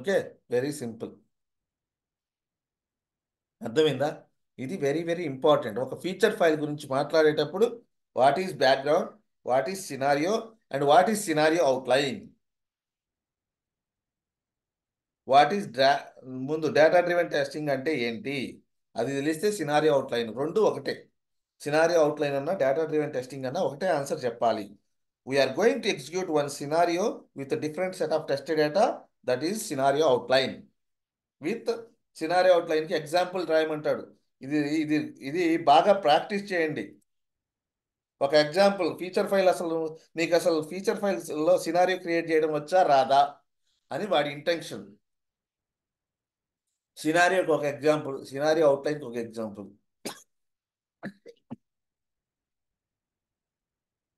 Okay, very simple. అర్థమైందా? ఇది వెరీ ఇంపార్టెంట్. ఒక ఫీచర్ ఫైల్ గురించి మాట్లాడేటప్పుడు what is background, what is scenario and what is scenario outline. What is ముందు డేటా డ్రివెన్ టెస్టింగ్ అంటే ఏంటి అది తెలిస్తే సినారియో అవుట్లైన్ రెండు ఒకటే. సినారియో అవుట్లైన్ అన్నా డేటా డ్రివెన్ టెస్టింగ్ అన్నా ఒకటే ఆన్సర్ చెప్పాలి. We're going to execute one scenario with different set of test data, that is scenario outline. With scenario అవుట్లైన్కి ఎగ్జాంపుల్ రాయమంటాడు. ఇది ఇది ఇది బాగా ప్రాక్టీస్ చేయండి. ఒక ఎగ్జాంపుల్ ఫీచర్ ఫైల్, నీకు అసలు ఫీచర్ ఫైల్స్లో సినారియో క్రియేట్ చేయడం వచ్చా రాదా అని వాడి ఇంటెన్షన్. సినారియోకి ఒక ఎగ్జాంపుల్, సినారియో అవుట్లైన్కి ఒక ఎగ్జాంపుల్.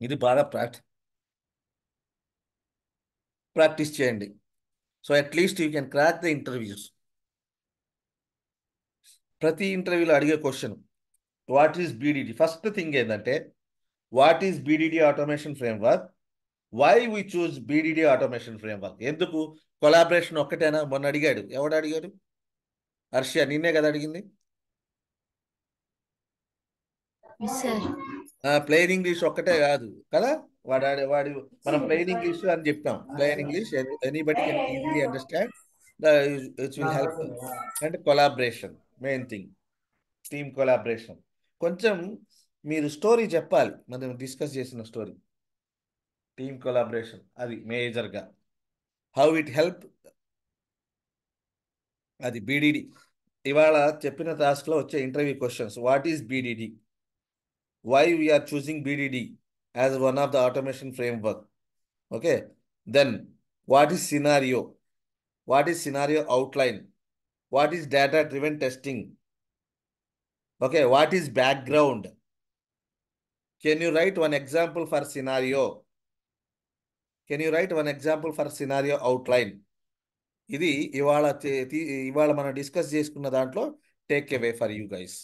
ఇది బాగా ప్రాక్టీస్ చేయండి. So at least you can crack the interviews. ప్రతి ఇంటర్వ్యూలో అడిగే question what is BDD. First thing ఏంటంటే what is BDD automation framework, why we choose BDD automation framework. ఎందుకు కొలాబరేషన్ ఒక్కటేనా? మొన్న అడిగాడు, ఎవడు అడిగాడు? హర్ష, నిన్నే కదా అడిగింది. ప్లెయిన్ ఇంగ్లీష్ ఒక్కటే కాదు కదా, వాడి మనం ప్లెయిన్ ఇంగ్లీష్ అని చెప్తాం. Plain English anybody can easily understand, it will help. And collaboration main thing, team collaboration. కొంచెం మీరు స్టోరీ చెప్పాలి, మనం డిస్కస్ చేసిన స్టోరీ. టీమ్ కొలాబరేషన్ అది మేజర్గా, హౌ ఇట్ హెల్ప్. అది బీడీడీ. ఇవాళ చెప్పిన టాస్క్లో వచ్చే interview questions: what is BDD, why we are choosing BDD as one of the automation framework. Okay, then what is scenario, what is scenario outline, what is data driven testing, okay, what is background. Can you write one example for scenario? Can you write one example for scenario outline? ఇది ఇవాళ మనం discuss చేసుకున్న దాంట్లో take away for you guys.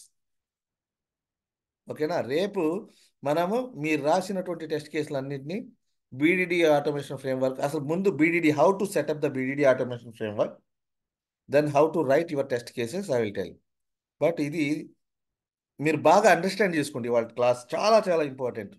ఓకేనా? రేపు మనము మీరు రాసినటువంటి టెస్ట్ కేసులు అన్నింటినీ బీడీడీ ఆటోమేషన్ ఫ్రేమ్వర్క్, అసలు ముందు BDD, how to set up the BDD automation framework, then how to write your test cases I will tell. But ఇది మీరు బాగా అండర్స్టాండ్ చేసుకోండి. వాళ్ళ క్లాస్ చాలా చాలా ఇంపార్టెంట్.